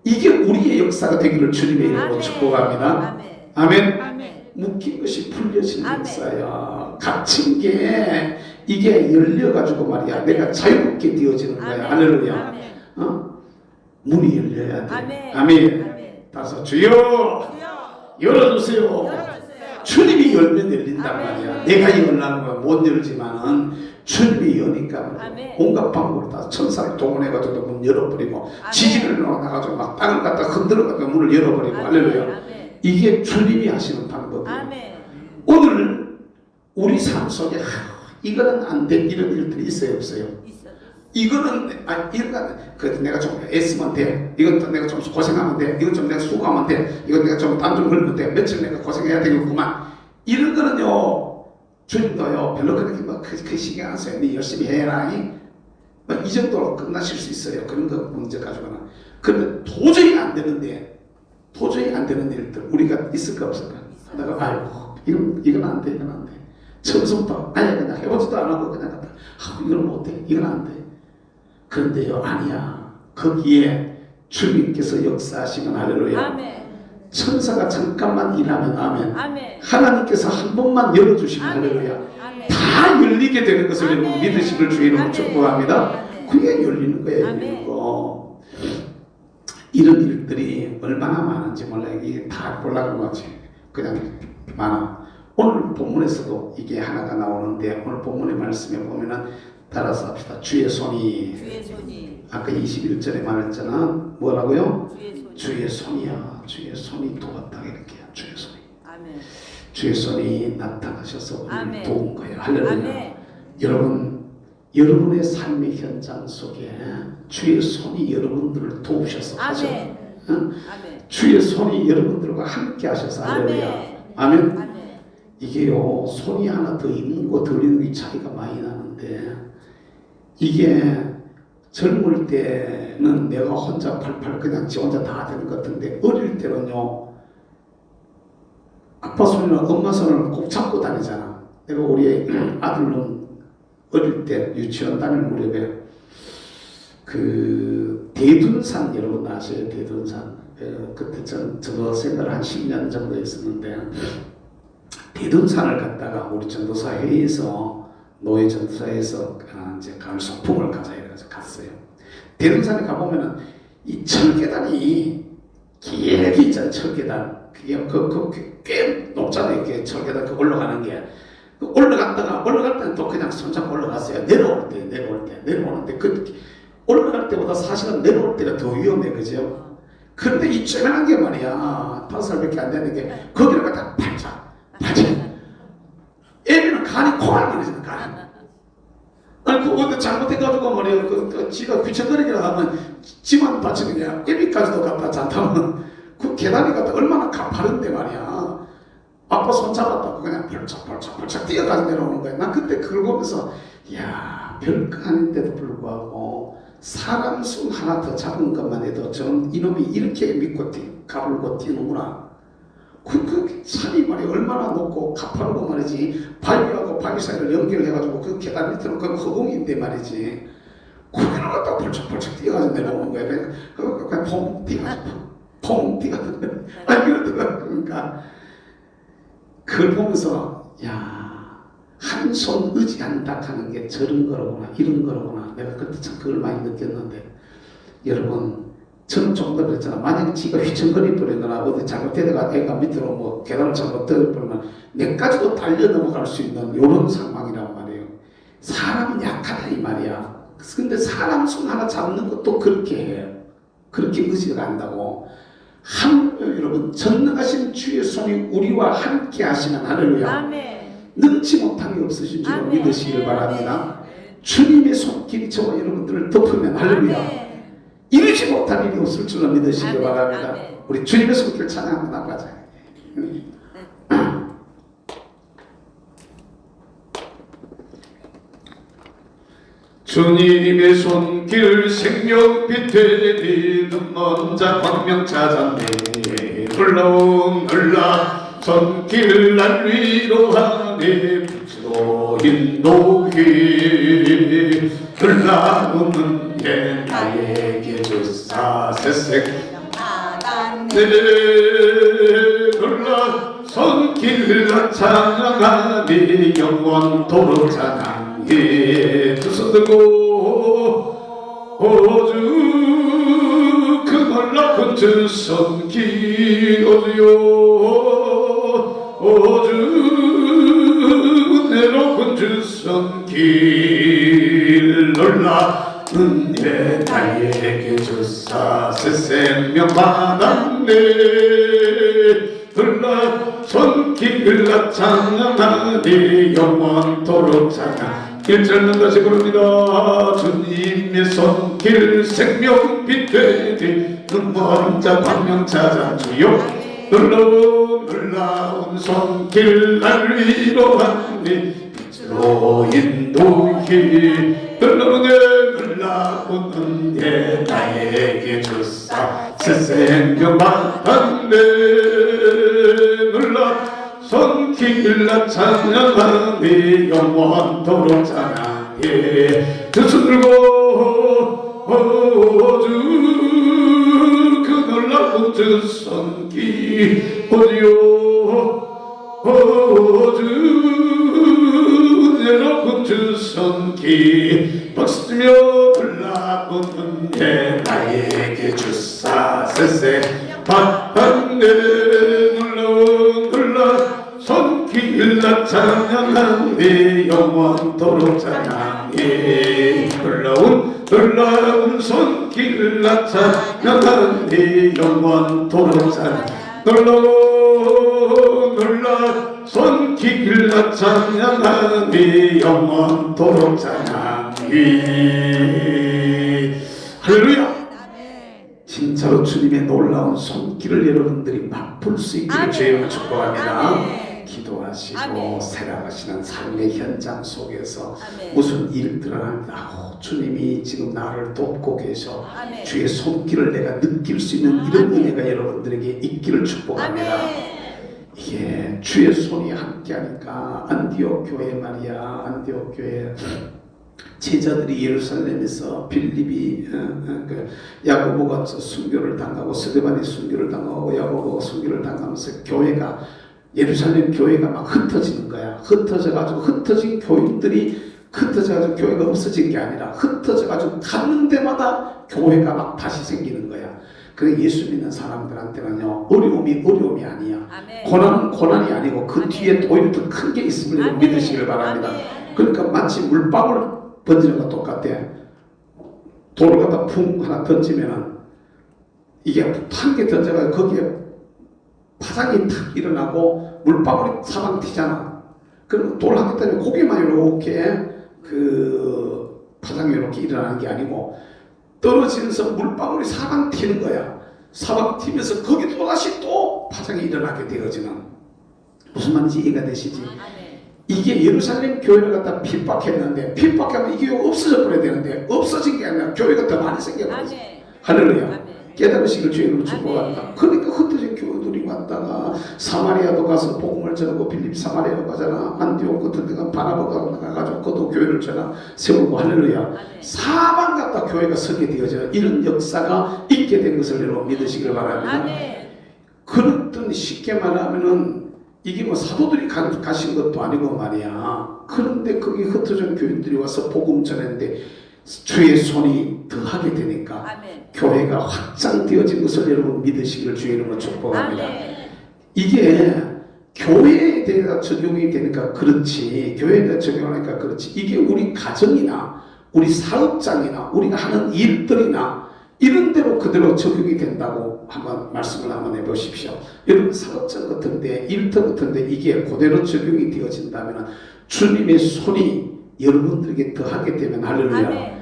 이게 우리의 역사가 되기를 주님의 이름으로 축복합니다. 아멘. 묶인 것이 풀려지는 역사야. 갇힌 게 이게 열려가지고 말이야. 내가 자유롭게 되어지는 거야. 할렐루야. 문이 열려야 돼. 아멘. 다섯 주여 열어주세요. 주님이 열면 열린단 말이야. 내가 열라는 거야. 못 열지만은 주님이 여니까 온갖 방법을 다 천사를 동원해가지고 문 열어버리고 지진을 넣어놔가지고 막 땅을 갖다 흔들어가지고 문을 열어버리고 할렐루야. 이게 주님이 하시는 방법이에요. 오늘 우리 삶 속에 이거는 안 돼 이런 일들이 있어요 없어요? 이거는 내가 좀 애쓰면 돼. 이건 내가 좀 고생하면 돼. 이건 좀 내가 수고하면 돼. 이건 내가 좀 땀 좀 흘리면 돼. 며칠 내가 고생해야 되겠구만. 이런 거는요 주님도요 별로 그렇게 그 신경 안 써요. 네 열심히 해라. 이 정도로 끝나실 수 있어요. 그런 거 문제 가지고는. 그런데 도저히 안 되는 일들 우리가 있을까 없을까? 내가 아이고 이건 안 돼. 이건 안 돼. 처음부터 아니 그냥 해보지도 안 하고 그냥 갔다. 이건 못 돼. 이건 안 돼. 그런데요 아니야. 거기에 주님께서 역사하시면 할렐루야. 천사가 잠깐만 일하면 아멘. 하나님께서 한 번만 열어주시면 할렐루야. 다 열리게 되는 것을 여러분 믿으시길 주의 이름으로 축복합니다. 그게 열리는 거예요. 열리는 거. 이런 일들이 얼마나 많은지 몰라. 이게 다 보려고 하지. 그냥 많아. 오늘 본문에서도 이게 하나가 나오는데 오늘 본문의 말씀에 보면은 따라서 합시다. 주의 손이 아까 21절에 말했잖아. 뭐라고요? 주의 손이야. 주의 손이 도왔다 이렇게. 주의 손이. 주의 손이 나타나셔서 우리를 도운 거예요. 할렐루야. 여러분의 삶의 현장 속에 주의 손이 여러분들을 도우셔서 하셔. 주의 손이 여러분들과 함께 하셔서 할렐루야. 아멘. 이게요, 손이 하나 더 있는 거 덜 있는 게 차이가 많이 나는데, 이게 젊을 때는 내가 혼자 팔팔 그냥 지 혼자 다 되는 것 같은데, 어릴 때는요, 아빠 손이나 엄마 손을 꼭 잡고 다니잖아. 내가 우리 아들은 어릴 때 유치원 다닐 무렵에 그 대둔산 여러분 아세요? 대둔산. 그때 저도 생활 한 10년 정도 했었는데, 대둔산을 갔다가 우리 전도사 회의에서 노예 전도사에서 이제 가을 소풍을 가자 해가지고 갔어요. 대둔산에 가보면은 이 철계단이 길게 있잖아요. 철계단. 그게 꽤 높잖아요. 이렇게 철계단 그 올라가는 게. 올라갈 때는 또 그냥 손잡고 올라갔어요. 내려오는데 올라갈 때보다 사실은 내려올 때가 더 위험해, 그죠? 그런데 이 쬐만한 게 말이야, 5살밖에 안 되는 게 거기를 갖다 팔자. 애비는 간이 콩알 거리잖아, 간이. 아니, 그거 잘못해가지고 말이야, 지가 귀천거리기라 하면 지만 다치는 게 애비까지도 갖다 잔다면 그 계단이 갖다 얼마나 가파른데 말이야. 아빠 손 잡았다고 그냥 벌쩍 뛰어가서 내려오는 거야. 난 그때 그걸 보면서, 야, 별거 아닌데도 불구하고 사람 손 하나 더 잡은 것만 해도 저는 이놈이 이렇게 믿고 가불고 뛰는구나. 그 산이 말이야 얼마나 높고 가파르고 말이지. 바위하고 바위 사이를 연결해가지고 그 계단 밑으로 그 허공인데 말이지. 거기를 갖다 벌쩍 뛰어가서 내려오는 거야. 그냥 퐁 뛰어가서 아니 그러니까 그걸 보면서, 야, 한 손 의지한다 하는 게 저런 거로구나, 이런 거로구나. 내가 그때 참 그걸 많이 느꼈는데, 여러분, 저는 조금 더 그랬잖아. 만약에 지가 휘청거리 버리거나 어디 잘못되다가 애가 밑으로 뭐 계단을 잘못 떨어버리면 내까지도 달려 넘어갈 수 있는 이런 상황이란 말이에요. 사람은 약하다 이 말이야. 근데 사람 손 하나 잡는 것도 그렇게 해요. 그렇게 의지가 간다고. 여러분, 전능하신 주의 손이 우리와 함께 하시는 할렐루야. 능치 못함이 없으신 줄 믿으시길 바랍니다. 주님의 손길이 저와 여러분들을 덮으면 할렐루야. 이루지 못할 일이 없을 줄로 믿으시길 바랍니다. 우리 주님의 손길 찬양 한번 나가자. 주님의 손길 생명빛 되리는 먼자 광명 찾았네. 흘러온 흘라 손길 날 위로 하네. 빛으로 인도히 흘러오는 게 나에게 주사 새색 흘러 손길 날 찬양하니 영원토록 찬양해. 두 손 들고 오주 그 놀라운 주 손길 오주 내놓은 주 손길 놀라운 예 나에게 주사 새 생명 받았네. 흘러 손길 나 찬양하니 영원토록 찬양. 1절은 다시 부릅니다. 주님의 손길 생명빛 되니 눈먼 자 광명 찾아 주요. 놀라운 손길 날 위로 하니 빛으로 인도히 놀라운 은혜 나에게 주사 새 생명 받았네. 손길 나 찬양하니 영원토록 찬양해. 두 손 들고 오주 그 놀라운 주 손길 오주 내놓은 주 손길 박수치며 놀라운 은혜 나에게 주사 새세 받았네. 놀라 손길 나 찬양하니 영원토록 찬양해. 놀라운 손길 나 찬양하니 영원토록 찬양. 놀라 손길 나 찬양하니 영원토록 찬양해. 할렐루야. 진짜로 주님의 놀라운 손길을 여러분들이 맛볼 수 있기를 주님을 축복합니다. 아멘. 기도하시고 아멘. 살아가시는 삶의 현장 속에서 아멘. 무슨 일들을 합니다. 주님이 지금 나를 돕고 계셔. 아멘. 주의 손길을 내가 느낄 수 있는 이런 아멘. 은혜가 여러분들에게 있기를 축복합니다. 아멘. 이게 주의 손이 함께하니까 안디옥 교회 말이야. 안디옥 교회 제자들이 예루살렘에서 빌립이 그 야고보가 순교를 당하고 스데반이 순교를 당하고 야고보가 순교를 당하면서 교회가 예루살렘 교회가 막 흩어지는 거야. 흩어져가지고 흩어진 교인들이 흩어져가지고 교회가 없어진 게 아니라 흩어져가지고 가는 데마다 교회가 막 다시 생기는 거야. 그래 예수 믿는 사람들한테는요 어려움이 아니야. 아멘. 고난은 고난이 아니고 그 아멘. 뒤에 오히려 더 큰 게 있음을 여러분 아멘. 믿으시길 바랍니다. 아멘. 그러니까 마치 물방울 던지는 것 똑같아. 돌을 갖다 쿵 하나 던지면은 이게 한 개 던져가지고 거기에 파장이 탁 일어나고 물방울이 사방 튀잖아. 그리고 돌 한 개 던지면 고기만 이렇게 그 파장이 이렇게 일어나는 게 아니고 떨어지면서 물방울이 사방 튀는 거야. 사방 튀면서 거기 또다시 또 파장이 일어나게 되어지는. 무슨 말인지 이해가 되시지? 아멘. 이게 예루살렘 교회를 갖다 핍박했는데 핍박하면 이게 없어져 버려야 되는데 없어진 게 아니라 교회가 더 많이 생겨버렸어. 아멘. 할렐루야. 아멘. 깨달으시길 주님으로 축복합니다. 아멘. 그러니까 흩어진 교회들이 왔다가 사마리아도 가서 복음을 전하고 빌립 사마리아로 가잖아. 안디옥 같은 데가 바나바가 나가가지고 그도 교회를 전하 세우고 할렐루야. 아멘. 사방 갖다 교회가 서게 되어져 이런 역사가 있게 된 것을 여러분 믿으시길 바랍니다. 아멘. 그랬더니 쉽게 말하면은 이게 뭐 사도들이 가신 것도 아니고 말이야. 그런데 거기 흩어진 교인들이 와서 복음 전했는데 주의 손이 더하게 되니까 아멘. 교회가 확장되어진 것을 여러분 믿으시기를 주의 이름으로 축복합니다. 아멘. 이게 교회에 대해서 적용이 되니까 그렇지, 교회에 대해 적용하니까 그렇지, 이게 우리 가정이나 우리 사업장이나 우리가 하는 일들이나 이런 대로 그대로 적용이 된다고 한번 말씀을 한번 해보십시오. 여러분 사업장 같은데 일터 같은데 이게 그대로 적용이 되어진다면 주님의 손이 여러분들에게 더하게 되면 할렐루야. 아멘.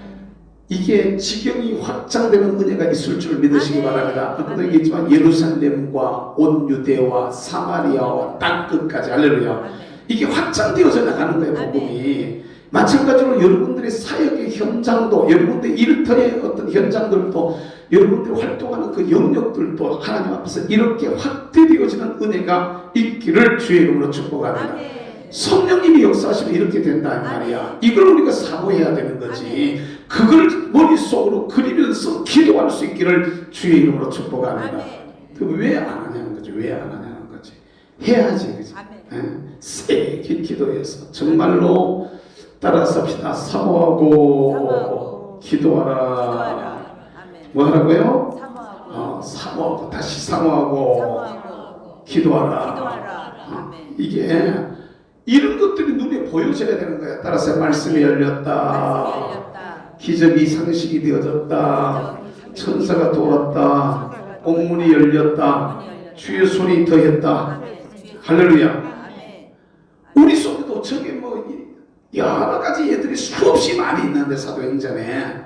이게 지경이 확장되는 은혜가 있을 줄 믿으시기 아멘. 바랍니다. 아까도 얘기했지만 예루살렘과 온 유대와 사마리아와 땅끝까지 할렐루야. 아멘. 이게 확장되어져 나가는 거예요. 아멘. 복음이. 마찬가지로 여러분들의 사역의 현장도 여러분들의 일터의 어떤 현장들도 여러분들이 활동하는 그 영역들도 하나님 앞에서 이렇게 확대되어지는 은혜가 있기를 주의 이름으로 축복합니다. 아멘. 성령님이 역사하시면 이렇게 된다 이 말이야. 이걸 우리가 사모해야 되는 거지. 그걸 머릿속으로 그리면서 기도할 수 있기를 주의 이름으로 축복합니다. 왜 안 하냐는 거지. 왜 안 하냐는 거지. 해야지. 그지? 세게 기도해서 정말로 따라삽시다. 사모하고 기도하라. 아멘. 뭐 하라고요? 사모하고 사모하고 다시 사모하고 사모하고 기도하라. 기도하라. 아멘. 이게 이런 것들이 눈에 보여져야 되는 거야. 따라서 말씀이 열렸다. 말씀이 열렸다. 기적이 상식이 되어졌다. 천사가 도왔다. 옥문이 열렸다. 주의 손이 더했다. 아멘. 할렐루야. 아멘. 우리 속에도 저게 뭐 여러 가지 애들이 수없이 많이 있는데 사도행전에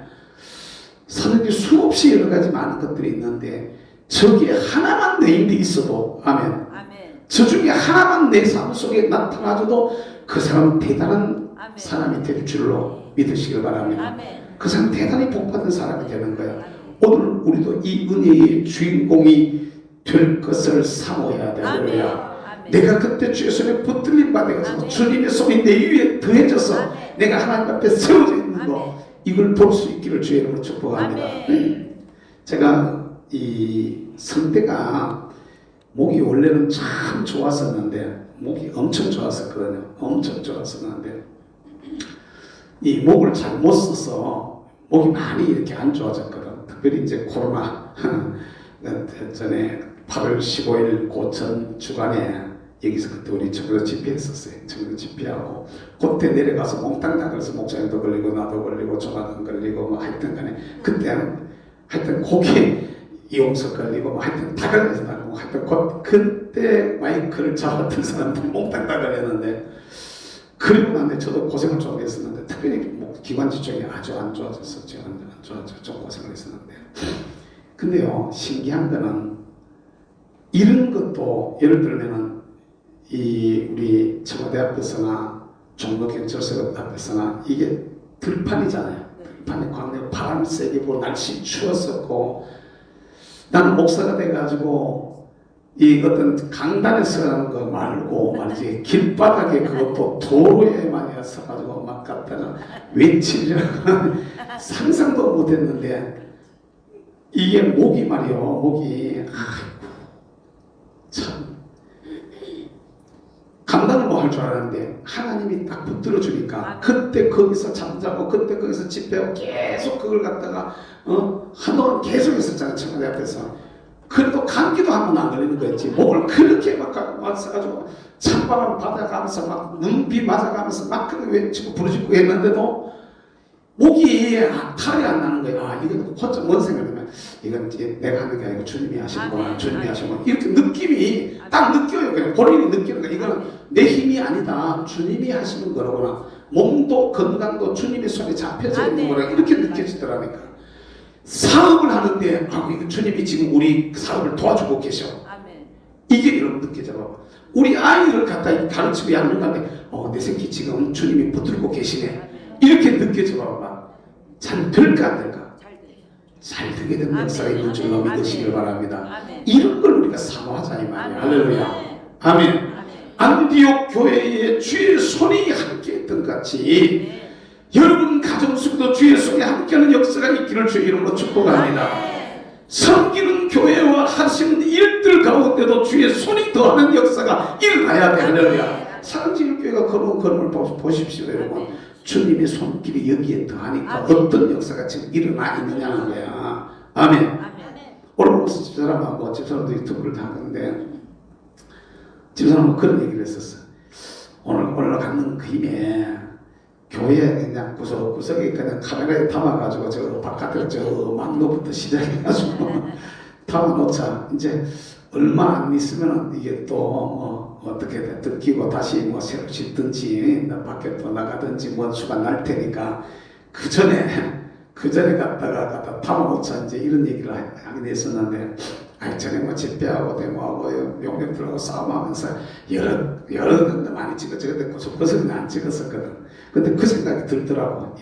수없이 여러 가지 많은 것들이 있는데 저게 하나만 내 인데 있어도 아멘. 아멘. 저 중에 하나만 내 삶 속에 나타나줘도 그 사람은 대단한 아멘. 사람이 될 줄로 믿으시길 바랍니다. 아멘. 그 사람 대단히 복받은 사람이 되는 거예요. 오늘 우리도 이 은혜의 주인공이 될 것을 사모해야 돼요. 할렐루야. 내가 그때 주의 손에 붙들림 받아서 주님의 손이 내 위에 더해져서 아멘. 내가 하나님 앞에 세워져 있는 아멘. 거 이걸 볼 수 있기를 주의 이름으로 축복합니다. 제가 이 성대가 목이 원래는 참 좋았었는데 목이 엄청 좋았었거든요. 엄청 좋았었는데 이 목을 잘 못 써서 목이 많이 이렇게 안 좋아졌거든. 특별히 이제 코로나 전에 8월 15일 고천 주간에 여기서 그때 우리 청교 집회했었어요. 청교 집회하고 그때 내려가서 몽땅 다 그래서 목사님도 걸리고 나도 걸리고 조가도 걸리고 뭐 하여튼 간에 그때는 하여튼 고기 이용석 걸리고 뭐 하여튼 다 걸려서 나고 하여튼 그때 마이크를 잡았던 사람들 몽땅 다 걸렸는데 그리고 난데 저도 고생을 좀 했었는데 특별히 뭐 기관지 쪽이 아주 안 좋아졌었죠. 안 좋아져 좀 고생을 했었는데 근데요, 신기한 거는 이런 것도 예를 들면은 이 우리 청와대 앞에서나 종로경찰서 앞에서나 이게 들판이잖아요. 들판에 광명 바람 세게 불고 날씨 추웠었고, 나는 목사가 돼가지고 이 어떤 강단에서 하는 거 말고 말이지 길바닥에 그것도 도로에만 서가지고 막 갖다가 외치려고 상상도 못했는데, 이게 목이 말이요, 목이 아이고 참 감당을 뭐 할 줄 알았는데 하나님이 딱 붙들어 주니까 그때 거기서 잠자고 그때 거기서 집회하고 계속 그걸 갖다가 한동안 계속 있었잖아요, 청와대 앞에서. 그래도 감기도 한 번 안 걸리는 거였지. 목을 그렇게 막 써가지고 찬바람 받아가면서 막 눈비 맞아가면서 막 그렇게 외치고 부르짖고 했는데도 목이 탈이 안 나는 거야. 아, 이건 혼자 뭔 생각이냐면 이건 내가 하는 게 아니고 주님이 하시는 거야. 주님이 하시는 거야. 이렇게 느낌이 딱 느껴요. 그냥 본인이 느끼는 거야. 이거는 내 힘이 아니다. 주님이 하시는 거라거나 몸도 건강도 주님의 손에 잡혀져 있는 거라 이렇게 느껴지더라니까. 사업을 하는데 이거 주님이 지금 우리 사업을 도와주고 계셔. 이게 여러분 느껴져요. 우리 아이를 갖다 가르치고 양육하는데 내 새끼 지금 주님이 붙들고 계시네. 이렇게 느껴져 봐봐. 잘 될까 안 될까? 잘 되게 되는 역사가 있는 줄로 믿으시길 바랍니다. 이런 걸 우리가 사모하자 이 말이야. 할렐루야. 아멘. 안디옥 교회에 주의 손이 함께했던 같이 여러분 가정 속에도 주의 손이 함께하는 역사가 있기를 주의 이름으로 축복합니다. 섬기는 교회와 하시는 일들 가운데도 주의 손이 더하는 역사가 일어나야 돼. 할렐루야. 사랑지교회가 걸어온 걸음을 보십시오 여러분. 주님의 손길이 여기에 더하니까 어떤 역사가 지금 일어나 있느냐는 거야. 아멘. 오늘 무슨 집사람하고 집사람도 유튜브를 다 하는데 집사람은 그런 얘기를 했었어. 오늘 올라가는 김에 교회 그냥 구석구석에 그냥 카메라에 담아가지고 저 바깥에 저 막로부터 시작해가지고 담아놓자. 이제 얼마 안 있으면 이게 또 어떻게 뜯기고 다시 새로 짓든지 밖에 또 나가든지 수가 날 테니까 그 전에 갖다 담아놓자 이제 이런 얘기를 하긴 했었는데, 전에 집회하고 데모하고 용병들하고 싸움하면서 여러 군데 많이 찍었는데 구석구석은 안 찍었었거든. 근데 그 생각이 들더라고.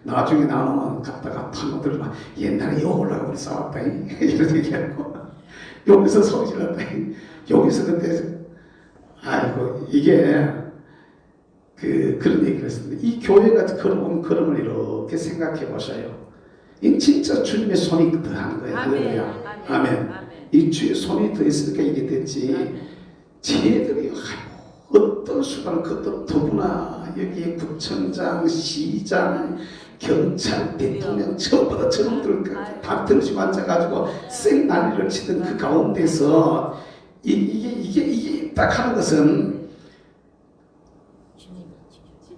나중에 나오면 갖다가 파고들면 옛날에 요 올라가고 싸웠다 이런 얘기하고 여기서 소리질렀다 여기서 그때 이게 그런 얘기를 했었는데, 이 교회가 걸어온 걸음을 이렇게 생각해 보셔요. 이 진짜 주님의 손이 더한 거예요. 할렐루야. 아멘. 이 주의 손이 더 있으니까 이게 됐지. 쟤들이 어떤 수단을 그것도 더구나 여기 구청장, 시장, 경찰, 대통령 전부 다 저놈들 다 들으시고 앉아가지고 쌩 난리를 치던 그 가운데서 이게 딱 하는 것은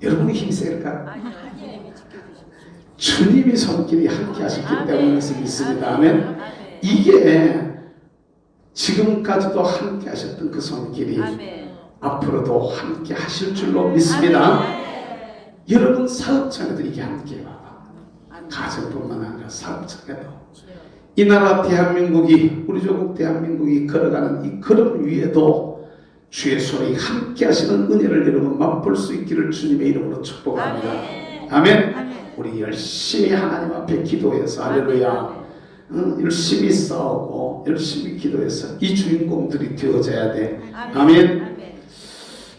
여러분이 힘이 세일까? 주님이 손길이 함께 하셨기 때문에 것을 믿습니다. 아멘. 이게 지금까지도 함께 하셨던 그 손길이 앞으로도 함께 하실 줄로 믿습니다. 여러분 사업장에도 이게 함께 봐봐. 가정뿐만 아니라 사업장에도 이 나라 대한민국이 우리 조국 대한민국이 걸어가는 이 걸음 위에도 주의 손이 함께 하시는 은혜를 여러분 맛볼 수 있기를 주님의 이름으로 축복합니다. 아멘. 우리 열심히 하나님 앞에 기도해서 할렐루야. 열심히 싸우고 열심히 기도해서 이 주인공들이 되어져야 돼. 아멘.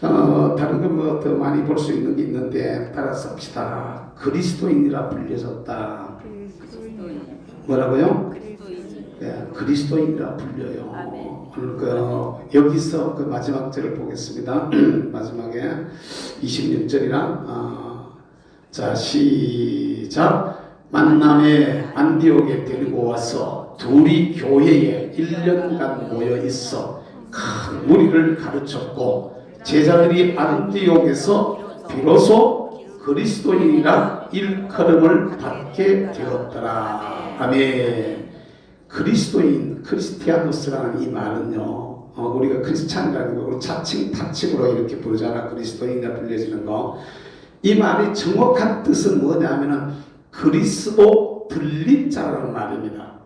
다른 건 더 많이 볼 수 있는 게 있는데 따라서 합시다. 그리스도인이라 불려졌다. 뭐라고요? 네, 그리스도인이라 불려요. 오늘 여기서 그 마지막 절을 보겠습니다. 마지막에 26절이랑 자 시작. 만남에 안디옥에 데리고 와서 둘이 교회에 1년간 모여 있어 큰 무리를 가르쳤고, 제자들이 안디옥에서 비로소 그리스도인이라 일컬음을 받게 되었더라. 아멘. 그리스도인, 크리스티아노스라는 이 말은요, 우리가 크리스찬이라는 거, 자칭 타칭으로 이렇게 부르잖아. 그리스도인이라 불려지는 거. 이 말의 정확한 뜻은 뭐냐면은 그리스도 들린 자라는 말입니다.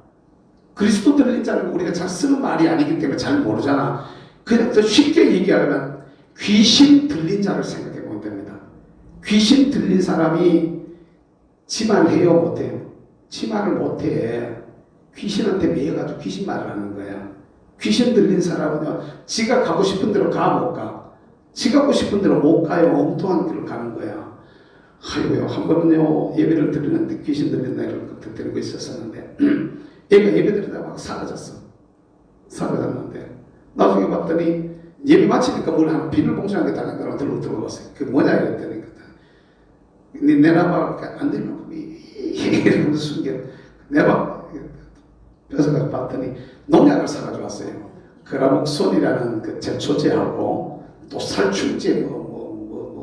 그리스도 들린 자는 우리가 잘 쓰는 말이 아니기 때문에 잘 모르잖아. 그냥 더 쉽게 얘기하면 귀신 들린 자를 생각해 보면 됩니다. 귀신 들린 사람이 지말해요, 못해요? 지말을 못해. 귀신한테 매여가지고 귀신 말을 하는 거야. 귀신 들린 사람은요, 지가 가고 싶은 대로 가, 못 가. 지가 가고 싶은 대로 못 가요. 엉뚱한 길을 가는 거야. 아이고요, 한 번은요, 예배를 드리는데 귀신 들린다 이런 것들 드리고 있었었는데, 얘가 예배 드리다가 막 사라졌어. 사라졌는데, 나중에 봤더니, 예배 마치니까 뭘 하나 비닐봉지한 게 달라고 들고 왔어요. 그게 뭐냐 이랬더니, 내놔봐. 안 되면, 이러면서 숨겨. 내봐. 뺏어가서 봤더니, 농약을 사가지고 왔어요. 그라목손이라는 그 제초제하고, 또 살충제,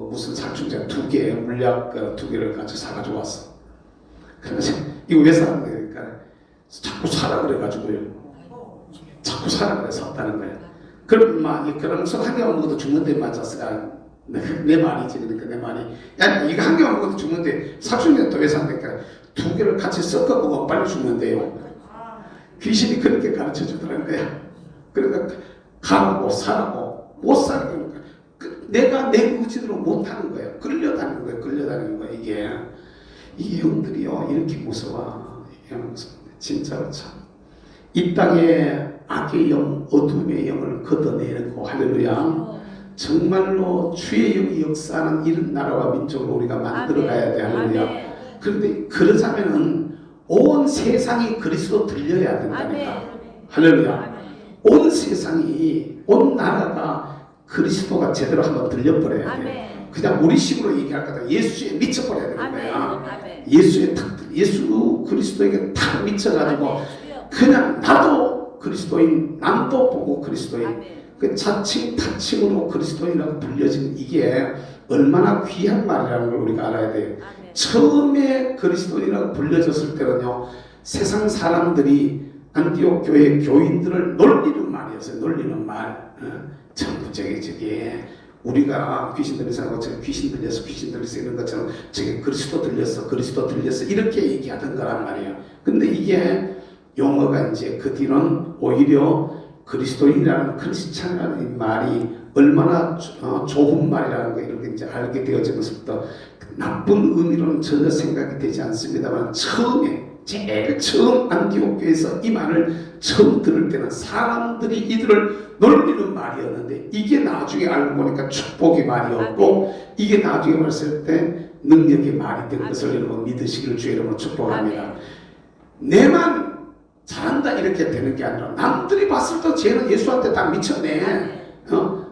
무슨 살충제 2개, 물약 2개를 같이 사가지고 왔어. 그래서, 이거 왜 사는 거예요? 그러니까, 자꾸 사라 그래가지고요. 자꾸 사라 그래 샀다는 거예요. 그럼 막 그러면서 한 개만 먹어도 죽는데 맞았을까? 내 말이지. 그러니까 내 말이 야 이거 한 개만 먹어도 죽는데 살충제 또 왜 샀니까 2개를 같이 섞어 먹으면 빨리 죽는데요. 귀신이 그렇게 가르쳐 주더라는 거야. 그러니까 가라고 사라고 못 사는 거니까 내가 내 의지대로 못 하는 거예요. 끌려다니는 거예요. 끌려다니는 거예요. 이게 영들이요 이렇게 무서워. 이게 무서워. 진짜로 참. 이 땅에 악의 영, 어둠의 영을 걷어내고 할렐루야. 정말로 주의 영이 역사하는 이런 나라와 민족을 우리가 만들어 가야 돼. 할렐루야. 그런데 그러자면은 온 세상이 그리스도 들려야 된다니까. 할렐루야. 온 세상이, 온 나라가 그리스도가 제대로 한번 들려버려야 돼. 그냥 우리 식으로 얘기할 거다. 예수에 미쳐버려야 되는 거야. 예수에 탁, 예수 그리스도에게 탁 미쳐가지고 그냥 나도 그리스도인, 남도 보고 그리스도인, 그 자칭 타칭으로 그리스도인이라고 불려진 이게 얼마나 귀한 말이라는 걸 우리가 알아야 돼요. 처음에 그리스도인이라고 불려졌을 때는요, 세상 사람들이 안디옥 교회 교인들을 놀리는 말이었어요. 놀리는 말. 전부 저게 우리가 귀신 들려서 귀신 들려서 이런 것처럼 저게 그리스도 들렸어 이렇게 얘기하던 거란 말이에요. 근데 이게 용어가 이제 그 뒤는 오히려 그리스도인이라는 크리스찬이라는 말이 얼마나 좋은 말이라는 거 이런 게 이제 알게 되어지면서부터 나쁜 의미로는 전혀 생각이 되지 않습니다만 제일 처음 안디옥 교회에서 이 말을 처음 들을 때는 사람들이 이들을 놀리는 말이었는데 이게 나중에 알고 보니까 축복의 말이었고 이게 나중에 봤을 때 능력의 말이 된 것을 여러분 믿으시기를 주의 이름으로 축복합니다. 내만 잘한다 이렇게 되는 게 아니라 남들이 봤을 때 쟤는 예수한테 딱 미쳤네.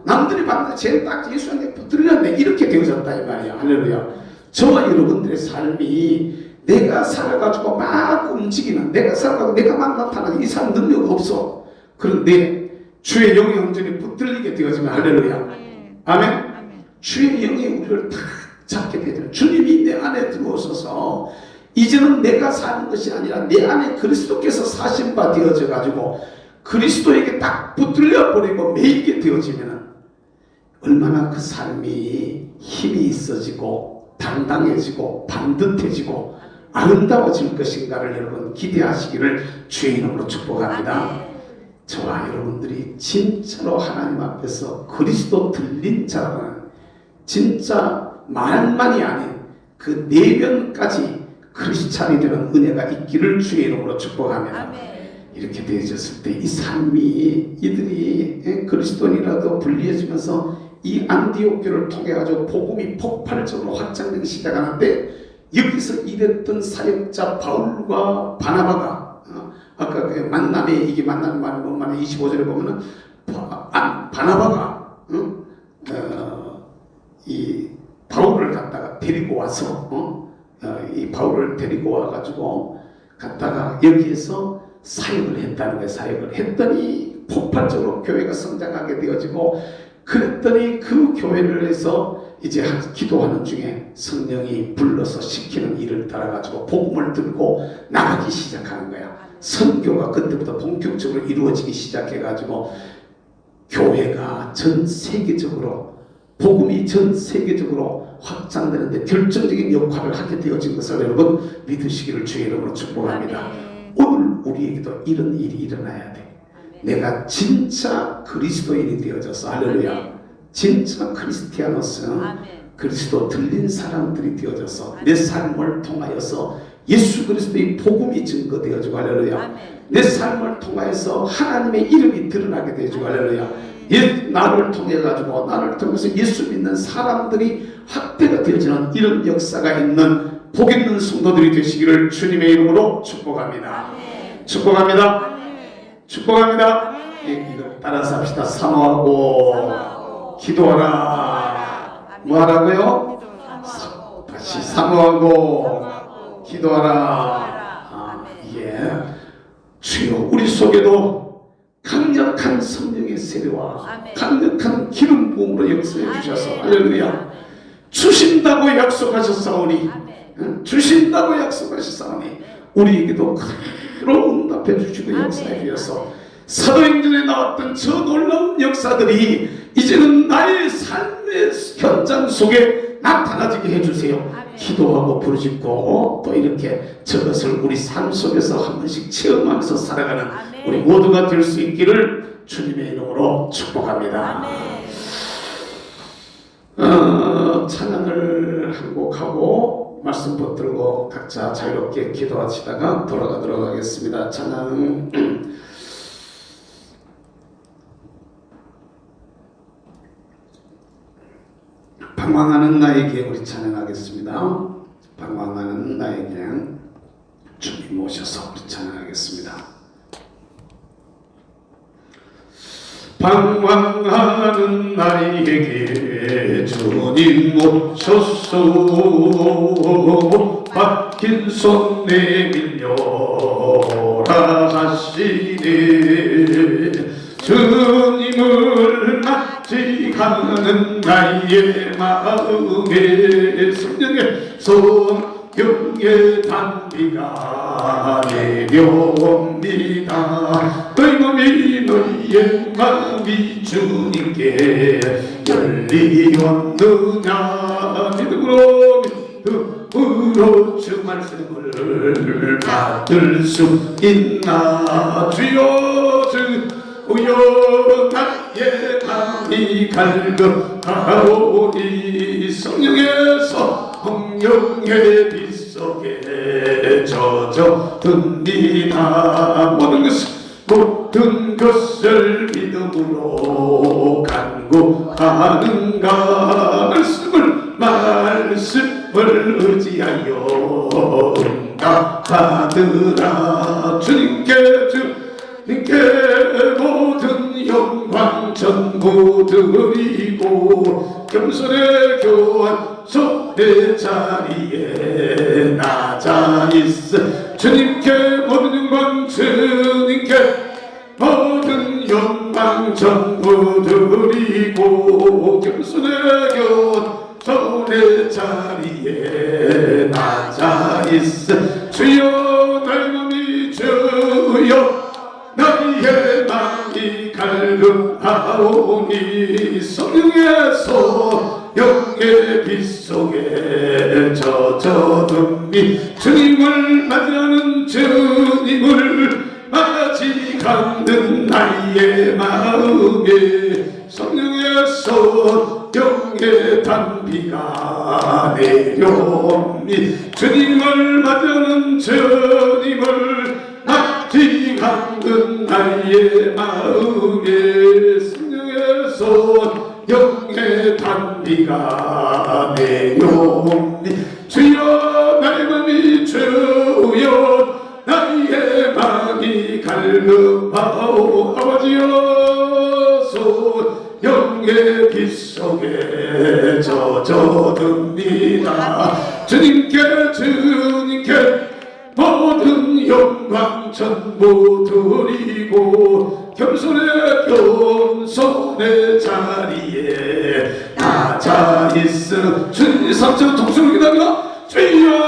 남들이 봤을 때 쟤는 딱 예수한테 붙들렸네. 이렇게 되어졌다 이 말이야. 할렐루야. 저와 여러분들의 삶이 내가 살아가지고 막 움직이는, 내가 살아가고 내가 막 나타나는 이 사람 능력 없어. 그런데 주의 영의 온전히 붙들리게 되어지면 할렐루야. 아멘. 주의 영이 우리를 탁 잡게 되죠. 주님이 내 안에 들어오셔서 이제는 내가 사는 것이 아니라 내 안에 그리스도께서 사신 바 되어져 가지고 그리스도에게 딱 붙들려 버리고 매이게 되어지면 얼마나 그 삶이 힘이 있어지고 당당해지고 반듯해지고 아름다워질 것인가를 여러분 기대하시기를 주의 이름으로 축복합니다. 저와 여러분들이 진짜로 하나님 앞에서 그리스도 들린 자라는 진짜 말만이 아닌 그 내면까지 크리스찬이 되는 은혜가 있기를 주의 이름으로 축복합니다. 이렇게 되어졌을 때 이 삶이 이들이 그리스도인이라도 불리해지면서 이 안디옥 교를 통해 가지고 복음이 폭발적으로 확장되기 시작하는데 여기서 일했던 사역자 바울과 바나바가 아까 그 만남에 이게 만남의 말은 뭔 말이야? 25절에 보면은 바나바가 이 바울을 갖다가 데리고 와서 이 바울을 데리고 와가지고 갔다가 여기에서 사역을 했다는 거예요. 사역을 했더니 폭발적으로 교회가 성장하게 되어지고 그랬더니 그 교회를 해서 이제 기도하는 중에 성령이 불러서 시키는 일을 따라가지고 복음을 들고 나가기 시작하는 거야. 선교가 그때부터 본격적으로 이루어지기 시작해가지고 교회가 전 세계적으로 복음이 전 세계적으로 확장되는데 결정적인 역할을 하게 되어진 것을 여러분 믿으시기를 주의 이름으로 축복합니다. 오늘 우리에게도 이런 일이 일어나야 돼. 내가 진짜 그리스도인이 되어져서 할렐루야. 진짜 크리스티아노스 그리스도 들린 사람들이 되어져서 내 삶을 통하여서 예수 그리스도의 복음이 증거되어지고 할렐루야. 내 삶을 통하여서 하나님의 이름이 드러나게 되어지고 할렐루야. 나를 통해 가지고 나를 통해서 예수 믿는 사람들이 확대가 되어지는 이런 역사가 있는 복 있는 성도들이 되시기를 주님의 이름으로 축복합니다. 축복합니다. 축복합니다. 이걸 따라서 합시다. 사모하고 기도하라. 뭐하라고요? 다시 사모하고 기도하라. 예. 주여 우리 속에도 강력한 성령의 세례와 강력한 기름 부음으로 역사해 주셔서 할렐루야. 주신다고 약속하셨사오니 주신다고 약속하셨사오니 우리에게도 그로 응답해 주시고 역사해 주셔서 사도행전에 나왔던 저 놀라운 역사들이 이제는 나의 삶의 현장 속에 나타나지게 해주세요. 기도하고 부르짖고 또 이렇게 저것을 우리 삶 속에서 한 번씩 체험하면서 살아가는 우리 모두가 될 수 있기를 주님의 이름으로 축복합니다. 찬양을 한 곡 하고 말씀 붙들고 각자 자유롭게 기도하시다가 돌아가도록 하겠습니다. 찬양 방황하는 나에게 우리 찬양하겠습니다. 방황하는 나에게 주님 모셔서 우리 찬양하겠습니다. 방황하는 나에게 주님 모셔서 박힌 손 내밀려라 하시네. 주님을 맞이하는 나의 마음에 성령의 성령의 단비가 내려옵니다. 너희 몸이 너희의 마음이 주님께 열리었느냐. 믿음으로 주 말씀을 받을 수 있나. 주여 주여 나의 마음이 갈급하오니 성령의 빛 속에 젖어듭니다. 모든 것을 믿음으로 간구하는가. 말씀을 의지하여 응답하더라. 주님께 모든 영광 전부 드리고 겸손의 교환소의 자리에 낮아 있어. 주님께 모든 영광, 주님께 모든 영광 전부 드리고 겸손의 교환소의 자리에 낮아 있어. 주여 나의 몸이 주여 나의 마음이 갈급하오니 성령의 빛 속에 젖어듭니. 주님을 맞이하는 주님을 맞이하는 나의 마음에 성령의 단비가 내려옵니. 주님을 맞이하는 주님을 맞이하는 나의 마음에 성령의 단비가 내려옵니. 주여 나의 마음이 주여 나의 마음이 갈급하오. 아버지여 성령의 빛 속에 젖어듭니다. 주님께 모든 영광 전부 드리고 겸손의 자리에 낮아 있어. 주님 3절 통성을 기다려. 주여